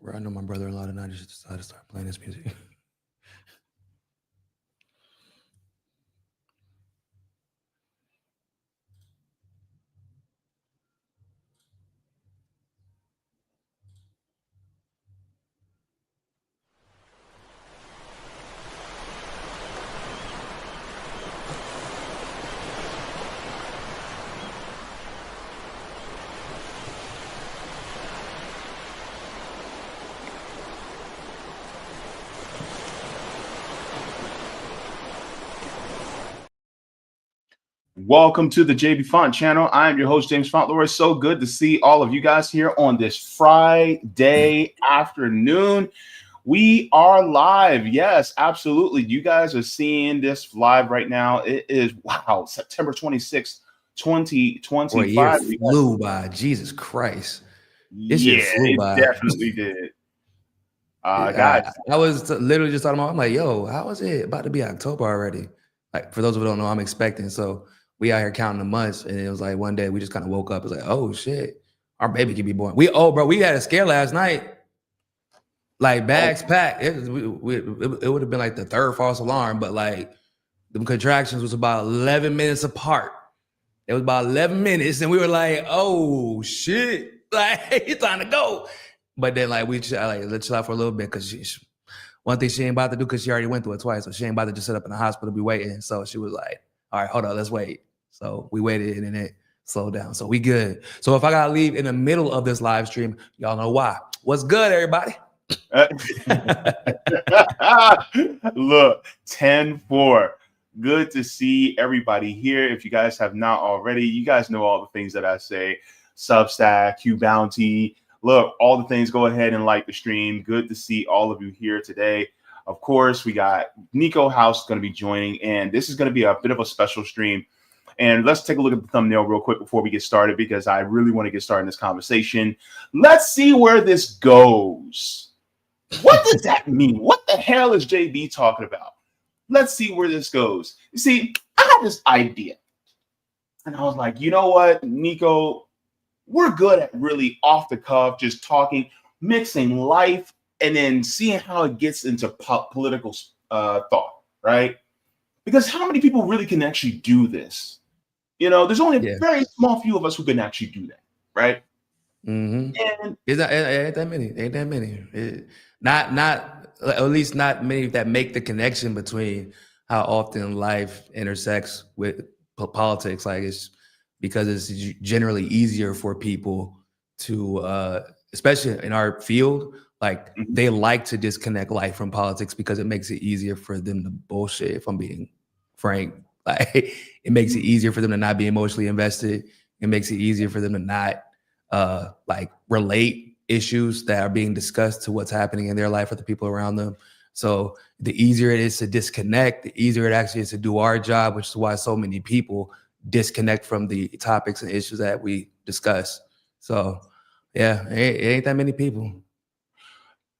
Bro, I know my brother-in-law tonight just decided to start playing this music. Welcome to the Befaunt channel. I am your host, James Fauntleroy. It's so good to see all of you guys here on this Friday afternoon. We are live. Yes, absolutely. You guys are seeing this live right now. It is, wow, September 26th, Boy, a year 2025. flew by. Jesus Christ. This year Yeah, flew it by. definitely did. Guys, I was literally just talking about, I'm like, yo, how is it about to be October already? Like, for those who don't know, I'm expecting. So we out here counting the months. And it was like one day we just kind of woke up. It was like, oh shit, our baby could be born. Bro, we had a scare last night. Like bags packed. It would have been like the third false alarm, but like the contractions was about 11 minutes apart. It was about 11 minutes, and we were like, "Oh shit!" Like it's time to go. But then, like let's chill out for a little bit because one thing she ain't about to do because she already went through it twice, so she ain't about to just sit up in the hospital be waiting. So she was like, "All right, hold on, let's wait." So we waited, and then it slowed down. So we good. So if I gotta leave in the middle of this live stream, y'all know why. What's good, everybody? Look, 10-4. Good to see everybody here. If you guys have not already, you guys know all the things that I say. Substack, Q Bounty. Look, all the things, go ahead and like the stream. Good to see all of you here today. Of course, we got Niko House going to be joining, and this is going to be a bit of a special stream. And let's take a look at the thumbnail real quick before we get started, because I really want to get started in this conversation. Let's see where this goes. What does that mean? What the hell is JB talking about? Let's see where this goes. You see, I had this idea. And I was like, you know what, Niko, we're good at really off the cuff, just talking, mixing life, and then seeing how it gets into political thought, right? Because how many people really can actually do this? You know, there's only a very small few of us who can actually do that, right? Mm-hmm. And ain't that many. Ain't that many. Not at least not many that make the connection between how often life intersects with politics. Like it's because it's generally easier for people to, especially in our field, like they like to disconnect life from politics because it makes it easier for them to bullshit. If I'm being frank, like it makes it easier for them to not be emotionally invested. It makes it easier for them to not like relate issues that are being discussed to what's happening in their life with the people around them. So the easier it is to disconnect, the easier it actually is to do our job, which is why so many people disconnect from the topics and issues that we discuss. So yeah, it ain't that many people.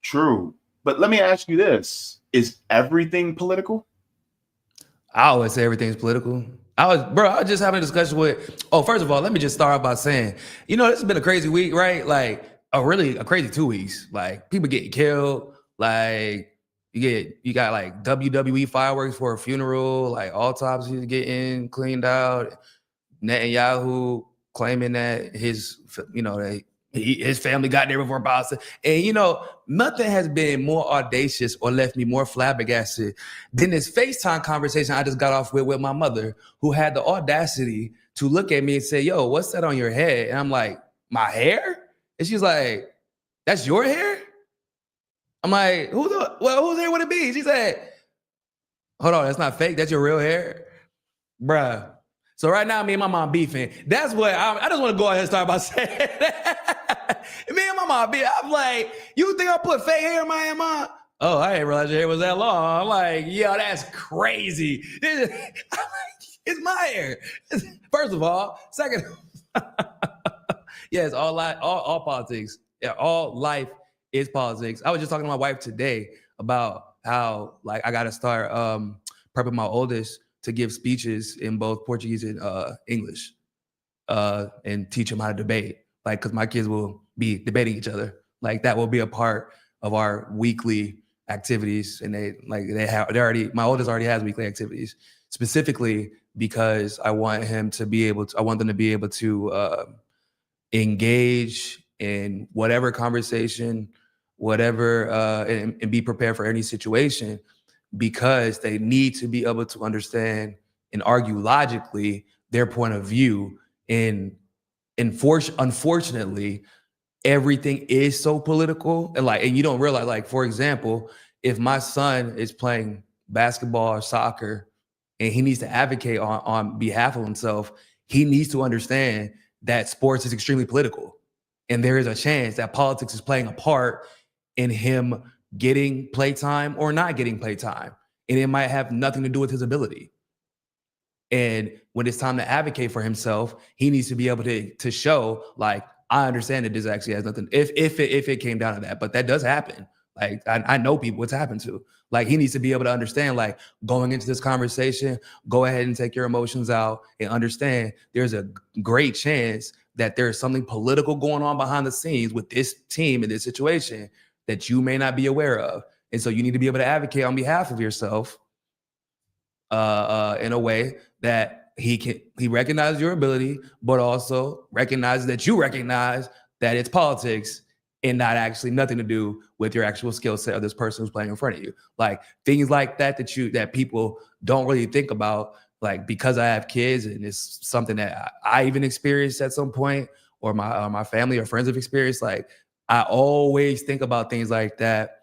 True. But let me ask you this. Is everything political? I always say everything's political. I was just having a discussion with, first of all, let me just start off by saying, this has been a crazy week, right? Like a crazy 2 weeks. Like people getting killed, like you got like WWE fireworks for a funeral, like autopsies getting cleaned out, Netanyahu claiming that his family got there before Boston. And, nothing has been more audacious or left me more flabbergasted than this FaceTime conversation I just got off with my mother, who had the audacity to look at me and say, yo, what's that on your head? And I'm like, my hair? And she's like, that's your hair? I'm like, whose hair would it be? She said, hold on, that's not fake. That's your real hair? Bruh. So right now, me and my mom beefing. That's what I just want to go ahead and start by saying that. Me and my mom beefing. I'm like, you think I put fake hair in my hair, mom? Oh, I didn't realize your hair was that long. I'm like, yo, that's crazy. It's my hair. First of all. Second, yeah, it's all politics. Yeah, all life is politics. I was just talking to my wife today about how like I got to start prepping my oldest to give speeches in both Portuguese and English, and teach them how to debate. Like, because my kids will be debating each other Like that will be a part of our weekly activities. And my oldest already has weekly activities, specifically because I want them to be able to engage in whatever conversation, whatever, and be prepared for any situation, because they need to be able to understand and argue logically their point of view. And unfortunately, everything is so political, and you don't realize, like, for example, if my son is playing basketball or soccer and he needs to advocate on behalf of himself, he needs to understand that sports is extremely political. And there is a chance that politics is playing a part in him getting playtime or not getting playtime. And it might have nothing to do with his ability. And when it's time to advocate for himself, he needs to be able to show, like, I understand that this actually has nothing, if it came down to that, but that does happen. Like, I know people it's happened to. Like, he needs to be able to understand, like, going into this conversation, go ahead and take your emotions out and understand there's a great chance that there's something political going on behind the scenes with this team in this situation that you may not be aware of. And so you need to be able to advocate on behalf of yourself in a way that he recognizes your ability, but also recognizes that you recognize that it's politics and not actually nothing to do with your actual skill set of this person who's playing in front of you. Like things like that people don't really think about. Like, because I have kids and it's something that I even experienced at some point, or my family or friends have experienced. Like, I always think about things like that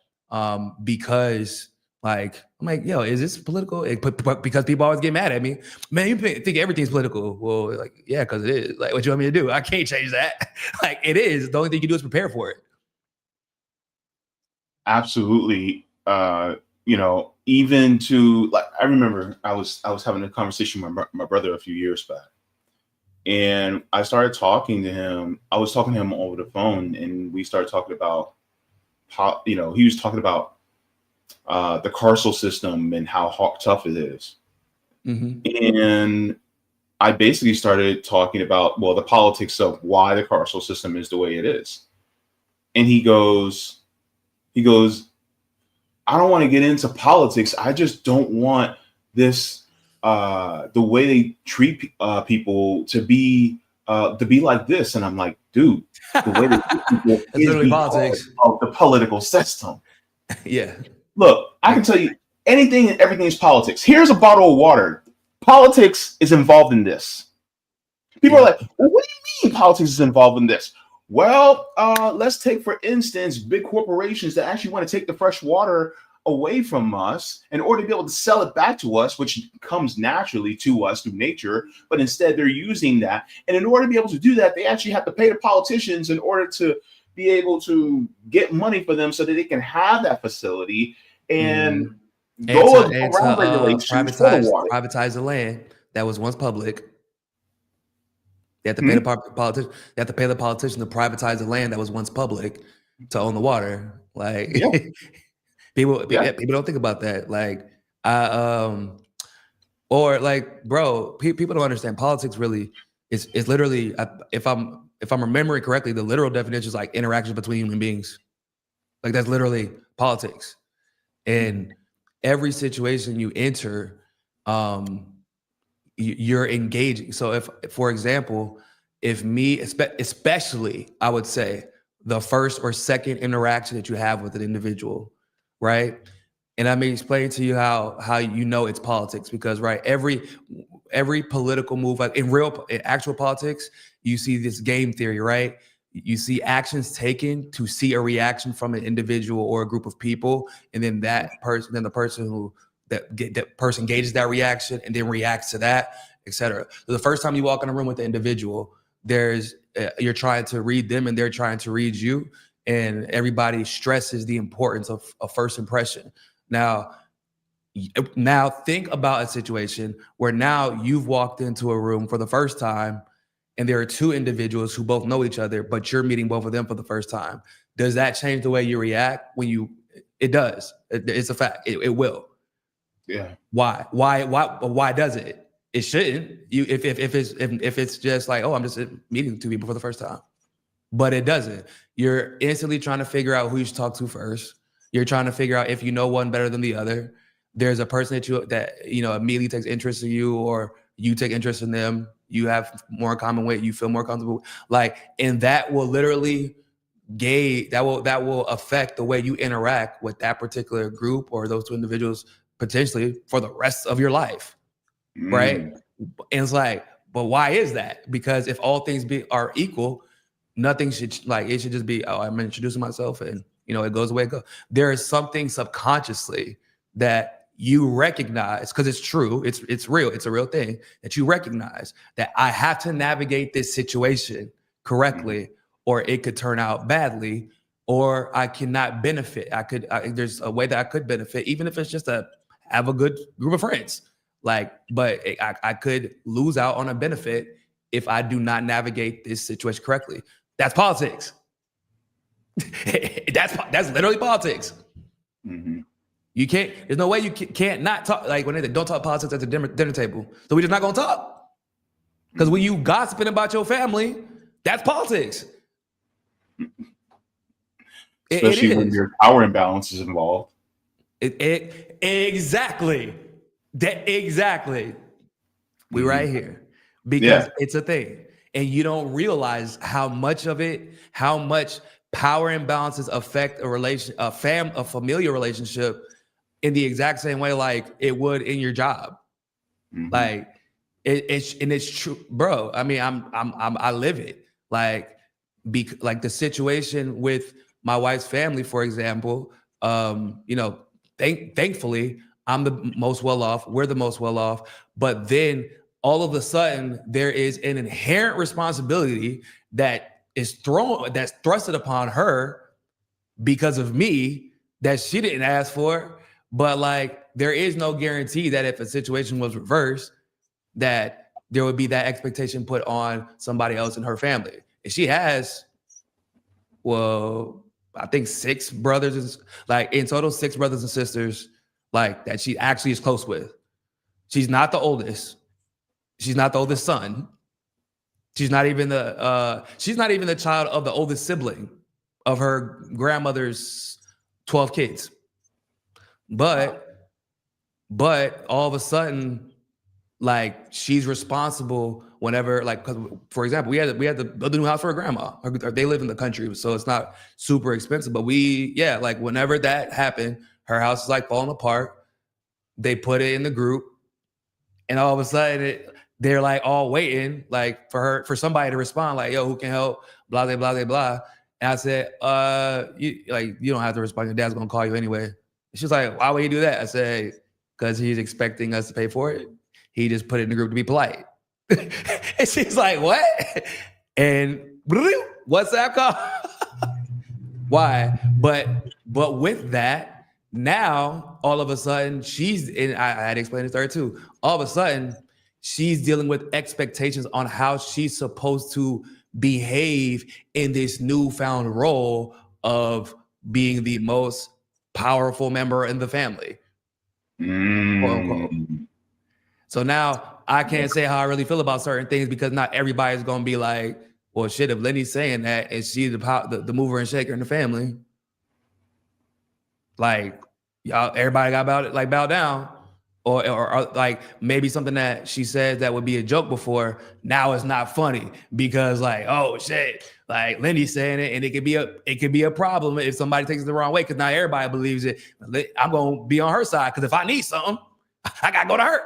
because, like, I'm like, yo, is this political? Because people always get mad at me. Man, you think everything's political. Well, like, yeah, because it is. Like, what you want me to do? I can't change that. Like, it is. The only thing you can do is prepare for it. Absolutely. Even to, like, I remember I was having a conversation with my brother a few years back, and I started talking to him. I was talking to him over the phone, and we started talking about how, he was talking about the carceral system and how tough it is. Mm-hmm. And I basically started talking about, well, the politics of why the carceral system is the way it is. And he goes, I don't want to get into politics. I just don't want this, the way they treat people to be like this. And I'm like, dude, the way they treat people is politics of the political system. Yeah. Look, I can tell you anything and everything is politics. Here's a bottle of water. Politics is involved in this. People are like, well, what do you mean politics is involved in this? Well, let's take, for instance, big corporations that actually want to take the fresh water away from us in order to be able to sell it back to us, which comes naturally to us through nature. But instead, they're using that. And in order to be able to do that, they actually have to pay the politicians in order to be able to get money for them so that they can have that facility and go around regulations, privatize the land that was once public. They have to pay the politician. They have to pay the politician to privatize the land that was once public to own the water. Like, people don't think about that. Like, or like, bro, people don't understand politics. Really, it's literally, if I'm remembering correctly, the literal definition is like interactions between human beings. Like, that's literally politics. And every situation you enter, you're engaging. So if, for example, if me, especially, I would say the first or second interaction that you have with an individual, right? And I may explain to you how it's politics, because, right, every political move, like in actual politics, you see this game theory, right? You see actions taken to see a reaction from an individual or a group of people, and then that person gauges that reaction and then reacts to that, etc. So the first time you walk in a room with the individual, you're trying to read them and they're trying to read you, and everybody stresses the importance of a first impression. Now think about a situation where now you've walked into a room for the first time, and there are two individuals who both know each other, but you're meeting both of them for the first time. Does that change the way you react? It does. It's a fact. It will. Yeah. Why does it? It shouldn't. If it's just like, oh, I'm just meeting two people for the first time. but it doesn't. You're instantly trying to figure out who you should talk to first. You're trying to figure out if you know one better than the other. There's a person that immediately takes interest in you, or you take interest in them. You have more in common with. You feel more comfortable. Like, and that will literally that will affect the way you interact with that particular group or those two individuals potentially for the rest of your life, right? And it's like, but why is that? Because if all things are equal, nothing should, like, it should just be, oh, I'm introducing myself and it goes away. There is something subconsciously that you recognize, because it's true, it's real, it's a real thing, that you recognize that I have to navigate this situation correctly, or it could turn out badly, or I cannot benefit. There's a way that I could benefit, even if it's just have a good group of friends. But I could lose out on a benefit if I do not navigate this situation correctly. That's politics. That's literally politics. Mm-hmm. You can't. There's no way you can't not talk. Like when they say, don't talk politics at the dinner table. So we're just not gonna talk. Because when you gossiping about your family, that's politics. Especially when your power imbalance is involved. Exactly. Exactly. We right here because it's a thing, and you don't realize how much power imbalances affect a familial relationship in the exact same way like it would in your job. Mm-hmm. Like it's true, bro. I mean, I live it. Like the situation with my wife's family, for example. Thankfully, I'm the most well off. We're the most well off. But then all of a sudden, there is an inherent responsibility that's thrusted upon her because of me that she didn't ask for. But like, there is no guarantee that if a situation was reversed, that there would be that expectation put on somebody else in her family. And she has, I think 6 brothers, in total, 6 brothers and sisters, that she actually is close with. She's not the oldest. She's not the oldest son. She's not even the child of the oldest sibling of her grandmother's 12 kids. But all of a sudden, she's responsible whenever, because for example, we had to build a new house for her grandma. They live in the country, so it's not super expensive. But whenever that happened, her house is falling apart. They put it in the group, and all of a sudden they're all waiting for somebody to respond yo, who can help, blah blah blah blah. And I said, you don't have to respond. Your dad's gonna call you anyway. She's like, why would he do that? I said, because he's expecting us to pay for it. He just put it in the group to be polite. And she's like, what? And WhatsApp call. Why? But with that, now all of a sudden and I had to explain this to her too. All of a sudden, she's dealing with expectations on how she's supposed to behave in this newfound role of being the most powerful member in the family. Quote unquote. So now I can't say how I really feel about certain things because not everybody's gonna be like, well, shit, if Lenny's saying that and she's the mover and shaker in the family, y'all, everybody got bow down. Or maybe something that she said that would be a joke before, now it's not funny because oh shit, Lenny's saying it, and it could be a problem if somebody takes it the wrong way because not everybody believes it. I'm gonna be on her side because if I need something, I gotta go to her.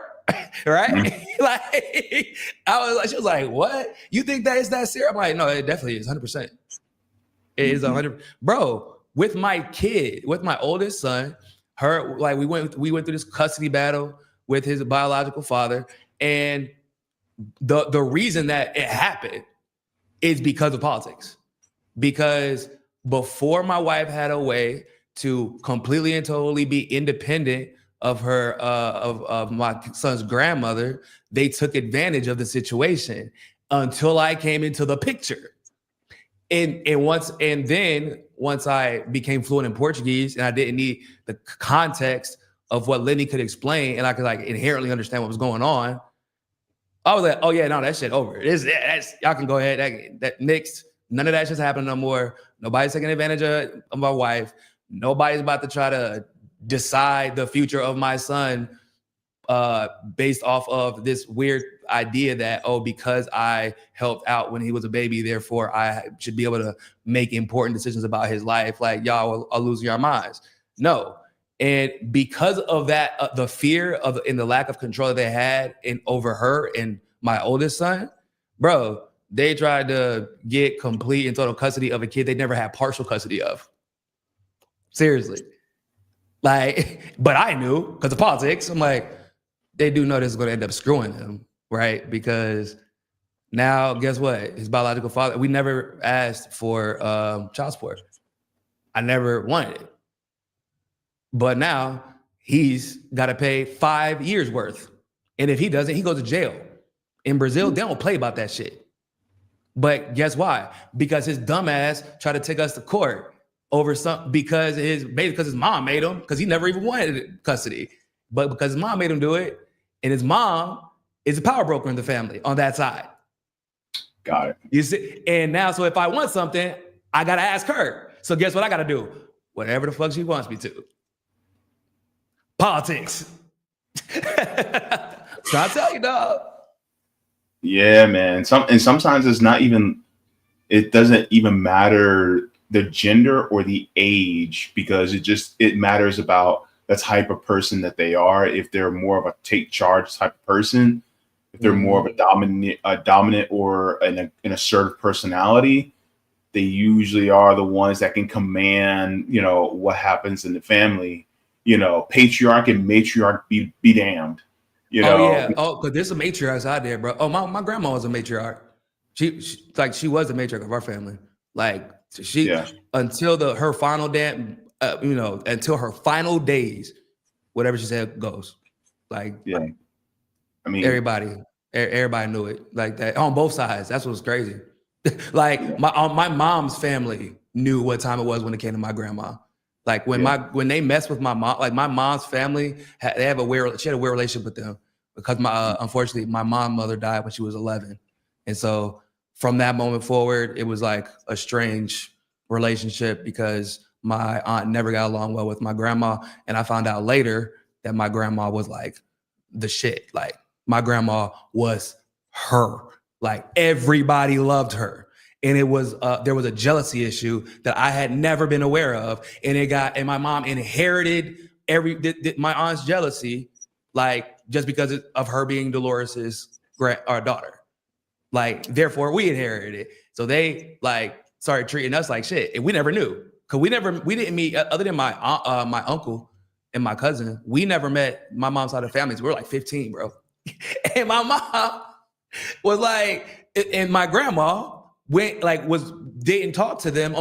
Right? Mm-hmm. She was like, what? You think that is that serious? I'm like, no, it definitely is 100%. It is 100%. Bro, with my oldest son, we went through this custody battle with his biological father, and the reason that it happened is because of politics. Because before my wife had a way to completely and totally be independent of her of my son's grandmother, they took advantage of the situation until I came into the picture. And once I became fluent in Portuguese and I didn't need the context of what Lenny could explain and I could inherently understand what was going on, I was like, oh yeah, no, that shit over. That's y'all can go ahead. That next, None of that shit's happening no more. Nobody's taking advantage of my wife. Nobody's about to try to decide the future of my son based off of this weird idea that, oh, because I helped out when he was a baby, therefore I should be able to make important decisions about his life. Like, y'all are losing your minds. No. And because of that, the fear of and the lack of control that they had over her and my oldest son, bro, they tried to get complete and total custody of a kid they never had partial custody of. Seriously. Like, but I knew because of politics. I'm like, they do know this is going to end up screwing him, right? Because now, guess what? His biological father, we never asked for child support. I never wanted it. But now he's got to pay 5 years worth. And if he doesn't, he goes to jail. In Brazil, they don't play about that shit. But guess why? Because his dumbass tried to take us to court over because his mom made him, because he never even wanted custody. But because his mom made him do it, and his mom is a power broker in the family on that side. Got it. You see? And now, so if I want something, I got to ask her. So guess what I got to do? Whatever the fuck she wants me to. Politics. Trying to tell you, dog. Yeah, man. Sometimes it's not even, it doesn't even matter the gender or the age, because it matters about the type of person that they are. If they're more of a take charge type of person, if they're more of a dominant or an assertive personality, they usually are the ones that can command, what happens in the family. Patriarch and matriarch be damned. Oh yeah. Oh, because there's some matriarchs out there, bro. Oh, my grandma was a matriarch. She was the matriarch of our family. Like until her final day, until her final days, whatever she said goes. Like, yeah. I mean, everybody knew it like that on both sides. That's what's crazy. Like my mom's family knew what time it was when it came to my grandma. Like when they messed with my mom, like my mom's family, she had a weird relationship with them because unfortunately my mother died when she was 11. And so from that moment forward, it was like a strange relationship because my aunt never got along well with my grandma. And I found out later that my grandma was like the shit. Like my grandma was her. Like everybody loved her. And it was there was a jealousy issue that I had never been aware of, and my mom inherited my aunt's jealousy, like just because of her being Dolores's daughter. Like therefore, we inherited it. So they like started treating us like shit, and we never knew because we didn't meet other than my uncle and my cousin. We never met my mom's side of the family. We were like 15, bro, and my mom was like, and my grandma didn't talk to them.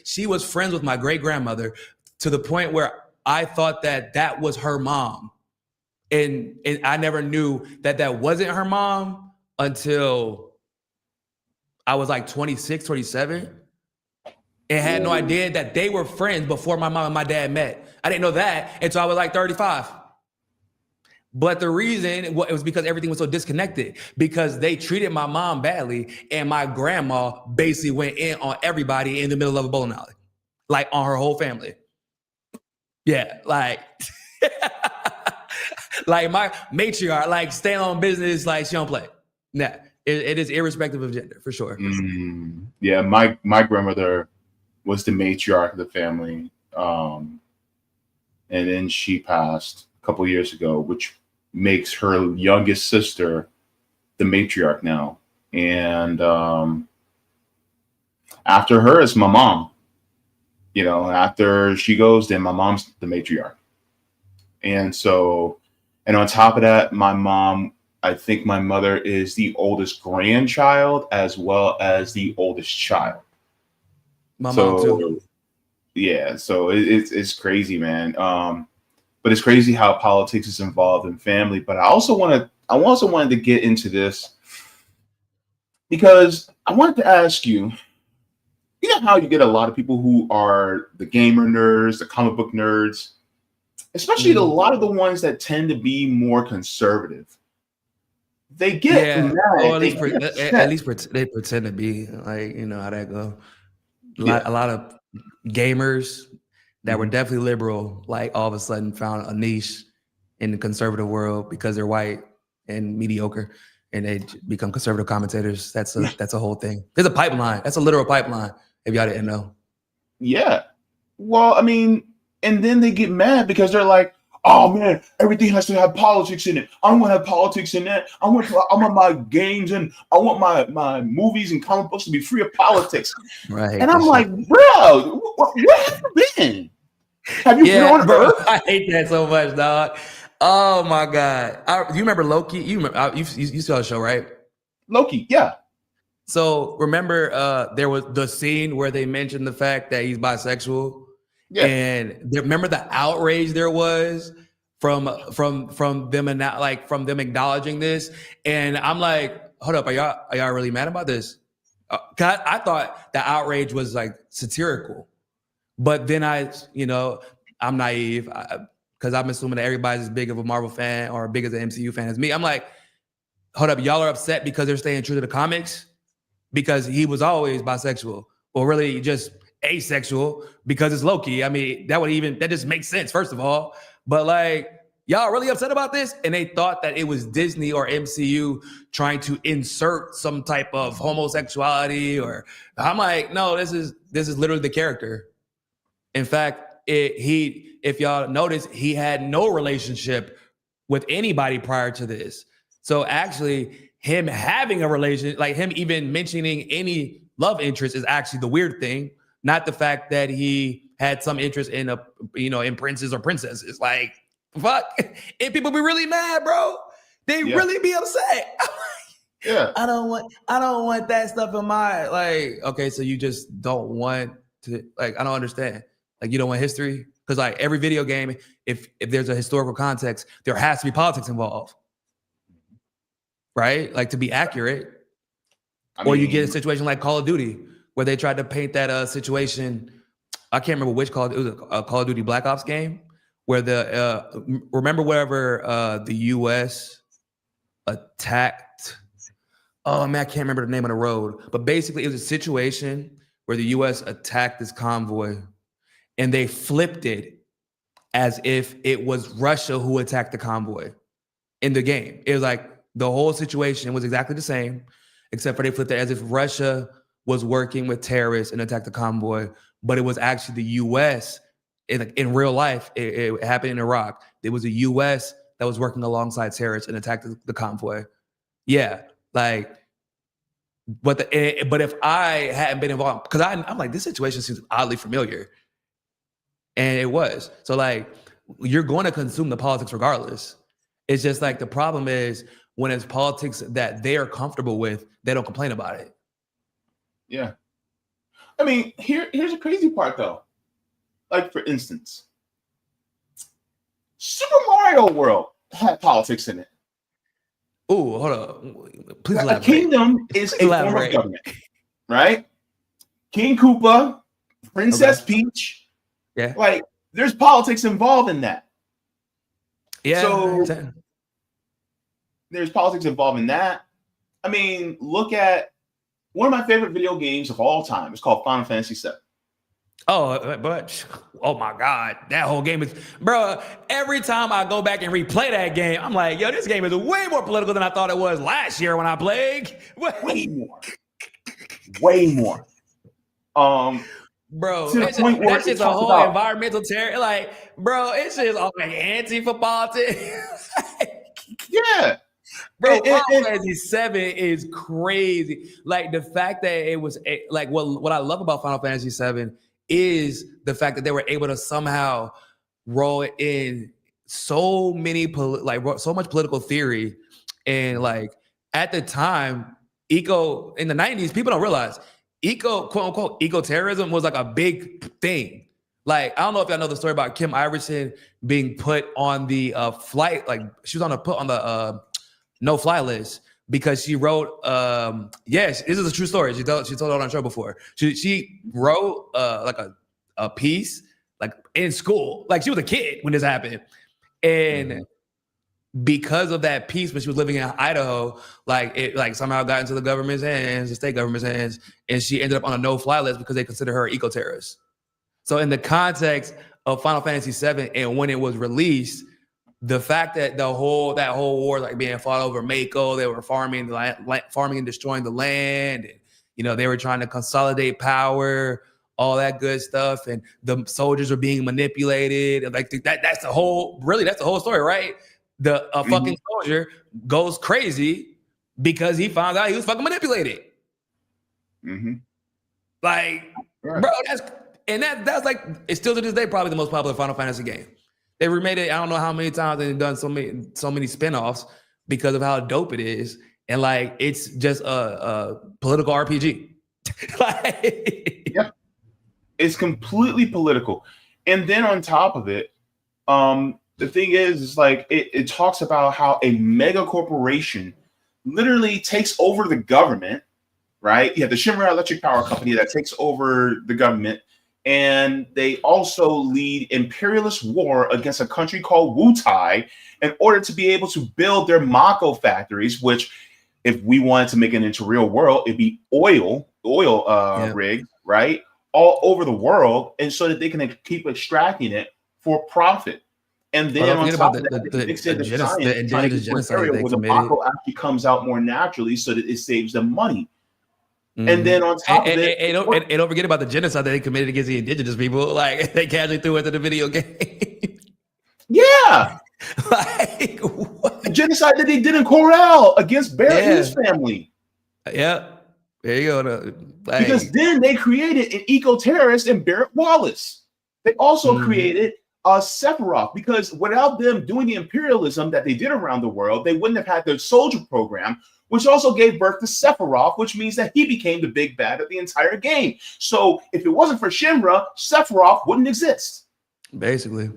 She was friends with my great grandmother to the point where I thought that was her mom. And I never knew that wasn't her mom until I was like 26, 27. And had no idea that they were friends before my mom and my dad met. I didn't know that until I was like 35. But the reason it was because everything was so disconnected, because they treated my mom badly and my grandma basically went in on everybody in the middle of a bowling alley, like on her whole family. Yeah, like, like my matriarch, like staying on business, like she don't play. Nah, it is irrespective of gender for sure. Yeah, my grandmother was the matriarch of the family, and then she passed a couple of years ago, which makes her youngest sister the matriarch now. And after her is my mom. After she goes, then my mom's the matriarch. And on top of that, I think my mother is the oldest grandchild as well as the oldest child. My mom too. Yeah, so it's crazy, man. But it's crazy how politics is involved in family. But I also wanted to get into this because I wanted to ask you, how you get a lot of people who are the gamer nerds, the comic book nerds, especially a lot of the ones that tend to be more conservative. they get Yeah, or mad, at they least get at upset. least they pretend to be like, you know how that go. Yeah. A lot of gamers that were Mhm. definitely liberal, like all of a sudden found a niche in the conservative world because they're white and mediocre, and they become conservative commentators. That's a whole thing. There's a pipeline. That's a literal pipeline. If y'all didn't know. Yeah. Well, I mean, and then they get mad because they're like, "Oh man, everything has to have politics in it. I don't want to have politics in that. I want my games and I want my movies and comic books to be free of politics." Right, I And hate I'm this like, shit. bro, where have you been? Have you been Yeah, on bro, Earth? I hate that so much, dog. Oh my god, you remember Loki? You remember, you saw the show, right? Loki, yeah, So remember, there was the scene where they mentioned the fact that he's bisexual, yeah. and remember the outrage there was from them, and like from them acknowledging this. And I'm like, hold up, are y'all really mad about this? 'Cause I thought the outrage was like satirical, but then I'm naive because I'm assuming that everybody's as big of a Marvel fan or big as an MCU fan as me. I'm like, hold up, y'all are upset because they're staying true to the comics, because he was always bisexual, or really just asexual because it's Loki. I mean, that just makes sense, first of all. But like, y'all really upset about this? And they thought that it was Disney or MCU trying to insert some type of homosexuality, or I'm like, no, this is literally the character. In fact, if y'all notice, he had no relationship with anybody prior to this. So actually, him having a relation, like him even mentioning any love interest, is actually the weird thing, not the fact that he had some interest in in princes or princesses. Like, fuck, and people be really mad, bro. They Yeah, really be upset. yeah. I don't want that stuff in my, like, okay, so you just don't want to, like, I don't understand. Like, you don't want history? Because like every video game, if there's a historical context, there has to be politics involved, right? Like, to be accurate. I Or you get a mean, situation like Call of Duty, where they tried to paint that situation. I can't remember which Call. It was a Call of Duty Black Ops game where remember wherever the U.S. attacked. Oh man, I can't remember the name of the road, but basically it was a situation where the U.S. attacked this convoy, and they flipped it as if it was Russia who attacked the convoy in the game. It was like the whole situation was exactly the same, except for they flipped it as if Russia was working with terrorists and attacked the convoy, but it was actually the U.S. In real life. It happened in Iraq. It was the U.S. that was working alongside terrorists and attacked the convoy. Yeah, like, but if I hadn't been involved, because I'm like, this situation seems oddly familiar, and it was. So like, you're going to consume the politics regardless. It's just like the problem is when it's politics that they are comfortable with, they don't complain about it. yeah. I mean, here's the crazy part though. Like for instance, Super Mario World had politics in it. Oh, hold on. Please A elaborate. kingdom is Please a form of elaborate. government, right? King Koopa, Princess Okay. Peach, Yeah. like there's politics involved in that. Yeah. I So understand. there's politics involved in that. I mean, look at one of my favorite video games of all time. It's called Final Fantasy VII. But oh my God, that whole game is, bro. Every time I go back and replay that game, I'm like, yo, this game is way more political than I thought it was last year when I played. Way more, way more. Bro, To the point where that's it just a talks whole about, environmental terror. Like, bro, it's just all like anti for politics. yeah, Bro, Final and Fantasy 7 is crazy. Like the fact that it was like what I love about Final Fantasy 7 is the fact that they were able to somehow roll in so many so much political theory. And like at the time, eco in the 90s, people don't realize quote unquote eco terrorism was like a big thing. Like, I don't know if y'all know the story about Kim Iverson being put on the flight, like she was put on the no-fly list because she wrote. Yes, this is a true story. She told it on our show before. She wrote like a piece like in school. Like she was a kid when this happened, and because of that piece when she was living in Idaho, like it like somehow got into the government's hands, the state government's hands, and she ended up on a no-fly list because they consider her an eco-terrorist. So in the context of Final Fantasy VII and when it was released, the fact that that whole war like being fought over Mako, they were farming and destroying the land, and they were trying to consolidate power, all that good stuff, and the soldiers were being manipulated, and like that's the whole story, right? A fucking soldier goes crazy because he found out he was fucking manipulated. Mm-hmm. Like, bro, that's like, it's still to this day probably the most popular Final Fantasy game. They remade it, I don't know how many times, and they've done so many spinoffs because of how dope it is. And like, it's just a political RPG. Yeah, it's completely political. And then on top of it, the thing is like it talks about how a mega corporation literally takes over the government, right? You have the Shinra Electric Power Company that takes over the government, and they also lead imperialist war against a country called Wutai in order to be able to build their Mako factories, which if we wanted to make it into real world, it'd be oil rigs, right? All over the world, and so that they can keep extracting it for profit. And then on top of that, the indigenous genocide where the Mako actually comes out more naturally so that it saves them money. And then on top of it, and don't forget about the genocide that they committed against the indigenous people. Like they casually threw into the video game. Yeah. Like what? The genocide that they did in Corral against Barrett and his family. Yeah. There you go. Like, because then they created an eco-terrorist in Barrett Wallace. They also created Sephiroth, because without them doing the imperialism that they did around the world, they wouldn't have had their soldier program, which also gave birth to Sephiroth, which means that he became the big bad of the entire game. So if it wasn't for Shinra, Sephiroth wouldn't exist. Basically.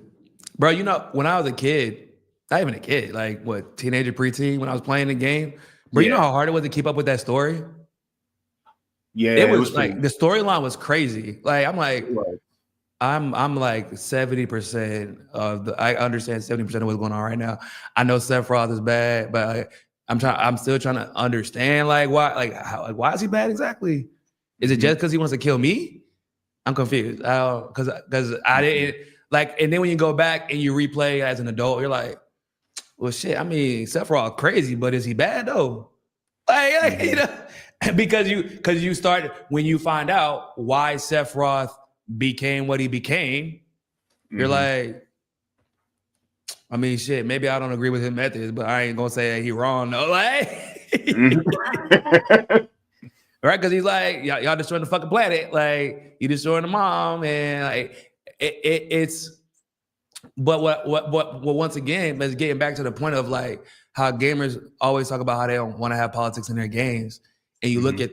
Bro, when I was a kid, not even a kid, like what, teenager, preteen, when I was playing the game, bro, you know how hard it was to keep up with that story? Yeah. It was like, the storyline was crazy. Like, I'm like, I'm like 70% I understand 70% of what's going on right now. I know Sephiroth is bad, but I'm still trying to understand why is he bad exactly? Is it just because he wants to kill me? I'm confused. Because I didn't like, and then when you go back and you replay as an adult, you're like, well, shit. I mean, Sephiroth crazy, but is he bad though? Because you start when you find out why Sephiroth became what he became, you're like, I mean, shit, maybe I don't agree with his methods, but I ain't gonna say that he wrong, no. Like, right? Because he's like, y'all destroying the fucking planet, like you destroying the mom, and like it's. But what once again, let's getting back to the point of like how gamers always talk about how they don't want to have politics in their games, and you look at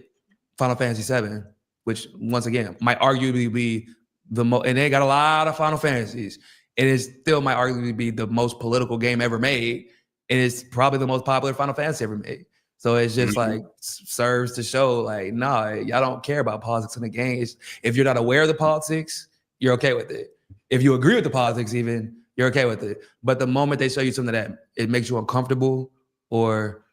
Final Fantasy VII, which once again might arguably be the most, and they got a lot of Final Fantasies. It is still might arguably be the most political game ever made. And it's probably the most popular Final Fantasy ever made. So it's just like serves to show like, nah, y'all don't care about politics in the game. If you're not aware of the politics, you're okay with it. If you agree with the politics, even you're okay with it. But the moment they show you something that it makes you uncomfortable or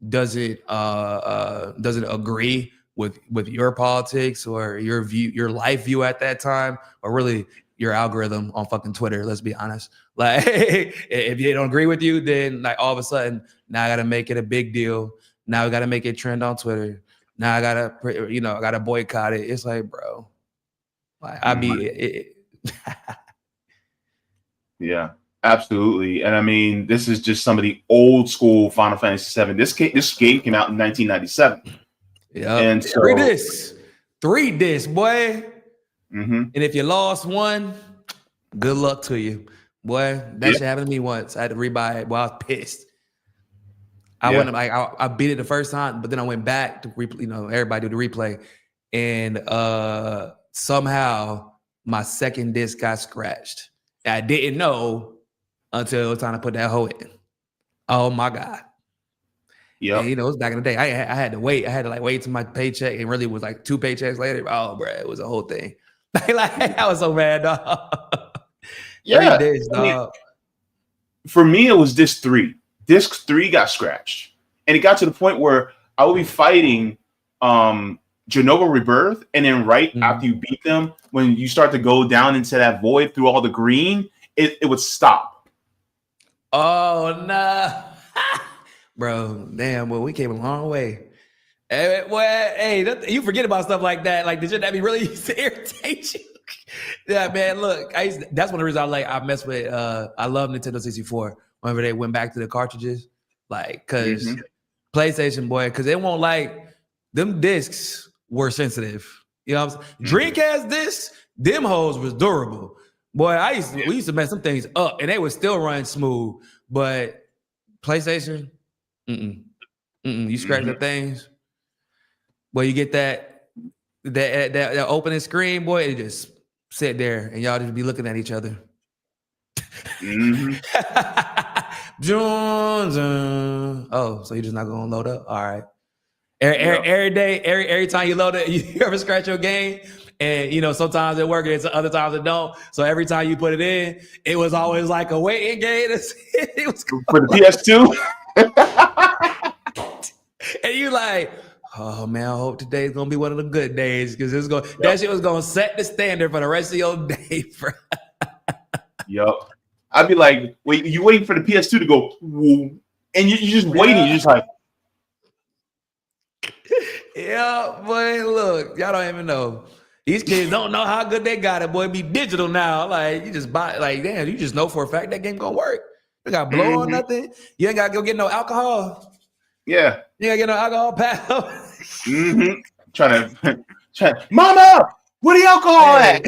doesn't agree with your politics or your view, your life view at that time, or really your algorithm on fucking Twitter, let's be honest. Like, if they don't agree with you, then like all of a sudden, now I gotta make it a big deal. Now I gotta make it trend on Twitter. Now I gotta boycott it. It's like, bro, like yeah, absolutely. And I mean, this is just some of the old school Final Fantasy VII. This game came out in 1997. Yeah, and so, three discs, boy. And if you lost one, good luck to you, boy. That shit happened to me once. I had to rebuy it. Well, I was pissed. I beat it the first time, but then I went back to everybody do the replay, and somehow my second disc got scratched. I didn't know until it was time to put that hoe in. Oh my god. Yeah, it was back in the day. I had to wait. I had to wait till my paycheck, and really it was like 2 paychecks later. Oh, bro, it was a whole thing. I was so mad, dog. Yeah, 3 days, dog. For me, it was disc 3. disc 3 got scratched, and it got to the point where I would be fighting Genova Rebirth, and then after you beat them, when you start to go down into that void through all the green, it would stop. Oh no, bro! Damn, well, we came a long way. Hey, you forget about stuff like that. Like, did that be really used to irritate you? Yeah, man. Look, that's one of the reasons I mess with. I love Nintendo 64. Whenever they went back to the cartridges, like, cause PlayStation, boy, cause they won't like them discs were sensitive. You know what I'm saying? Dreamcast discs, them hoes was durable. Boy, we used to mess some things up, and they would still run smooth. But PlayStation, you scratch the things. Well, you get that opening screen, boy, it just sit there and y'all just be looking at each other. Oh, so you're just not gonna load up? All right. Every day, every time you load it, you ever scratch your game, and you know sometimes it works, and other times it don't. So every time you put it in, it was always like a waiting game. It was for the PS2. And you like, oh man, I hope today's gonna be one of the good days because that shit was gonna set the standard for the rest of your day, bro. Yup. I'd be like, wait, you waiting for the PS2 to go, woo, and you just waiting. You're just like, yeah, boy. Look, y'all don't even know. These kids don't know how good they got it, boy. It be digital now. Like you just buy, like damn, you just know for a fact that game gonna work. You got blow on nothing. You ain't gotta go get no alcohol. Yeah. You ain't gotta get no alcohol, pal. Trying to, Mama, where the alcohol at?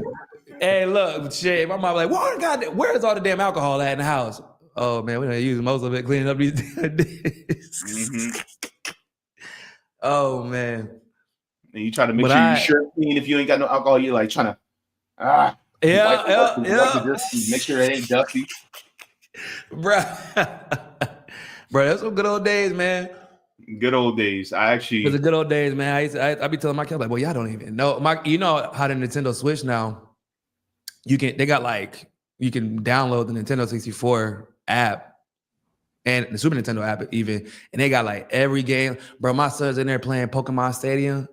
Hey, look, shit. My mom like, where's all the damn alcohol at in the house? Oh man, we don't use most of it cleaning up these discs. Oh man. And you try to make sure your shirt clean. If you ain't got no alcohol, you're like trying to wipe make sure it ain't dusty. Bro, that's some good old days, man. Good old days. It's the good old days, man. I be telling my kids like, well, y'all don't even know. You know how the Nintendo Switch now, you can download the Nintendo 64 app and the Super Nintendo app even, and they got like every game. Bro, my son's in there playing Pokemon Stadium,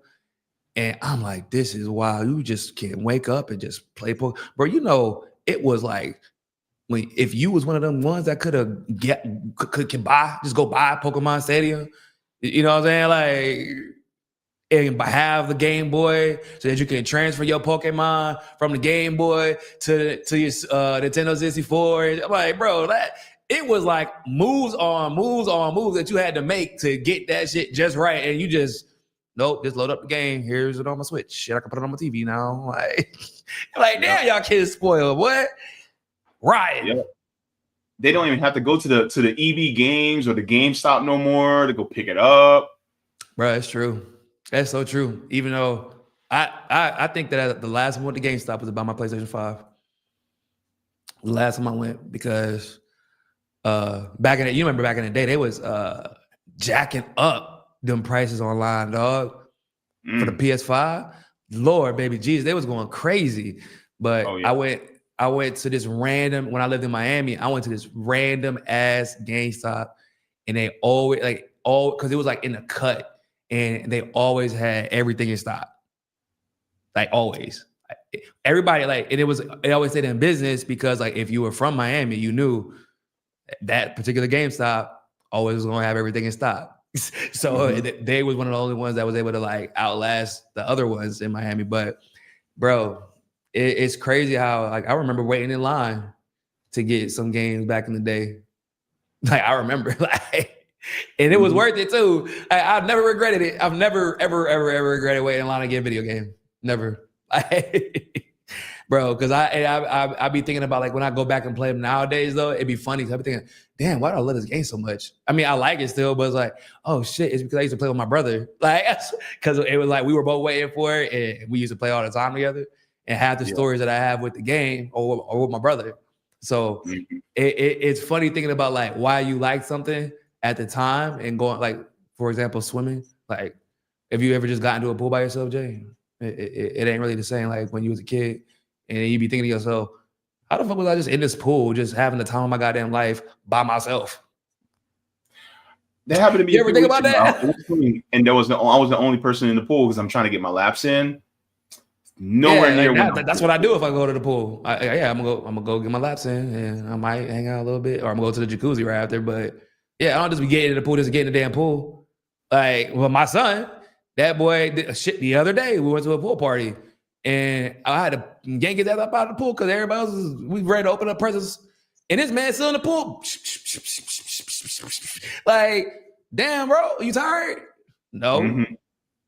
and I'm like, this is wild. You just can't wake up and just play Pokemon. Bro, you know, it was like, if you was one of them ones that could go buy Pokemon Stadium, you know what I'm saying? Like, and have the Game Boy so that you can transfer your Pokemon from the Game Boy to your Nintendo 64. I'm like, bro, it was like moves that you had to make to get that shit just right. And you just, nope, just load up the game. Here's it on my Switch. Shit, I can put it on my TV now. Like damn, y'all kids spoiled. What? Right. Yep. They don't even have to go to the EB Games or the GameStop no more to go pick it up. Bro, that's true. That's so true. Even though I think that the last one with the GameStop was about my PlayStation 5. The last time I went because back in the day, they was jacking up them prices online, dog. For the PS5. Lord, baby Jesus, they was going crazy. But I went to this random, when I lived in Miami, I went to this random ass GameStop, and they always because it was like in the cut, and they always had everything in stock. Like always. Everybody it always stayed in business because like if you were from Miami, you knew that particular GameStop always was gonna have everything in stock. So they was one of the only ones that was able to like outlast the other ones in Miami. But bro, it's crazy how like I remember waiting in line to get some games back in the day. Like I remember and it was worth it too. I've never regretted it. I've never ever regretted waiting in line to get a video game. Never. Bro, because I be thinking about like when I go back and play them nowadays though, it'd be funny because I be thinking, damn, why do I love this game so much? I mean, I like it still, but it's like, oh shit, it's because I used to play with my brother. Like, because it was like we were both waiting for it and we used to play all the time together and have the stories that I have with the game or with my brother. So it's funny thinking about like why you like something at the time and going like, for example, swimming. Like, if you ever just got into a pool by yourself, Jay, it ain't really the same like when you was a kid. And you be thinking to yourself, how the fuck was I just in this pool, just having the time of my goddamn life by myself? That happened to me. You ever think about that? It was funny, and I was the only person in the pool because I'm trying to get my laps in. Nowhere Yeah, near. like that's what I do if I go to the pool. I'm gonna go get my laps in, and I might hang out a little bit, or I'm gonna go to the jacuzzi right after. But yeah, I don't just be getting in the pool, just getting in the damn pool. Like, well, my son, that boy did shit the other day. We went to a pool party, and I had to yank his ass up out of the pool because everybody else we ready to open up presents, and this man still in the pool. Like, damn, bro, you tired? No. Mm-hmm.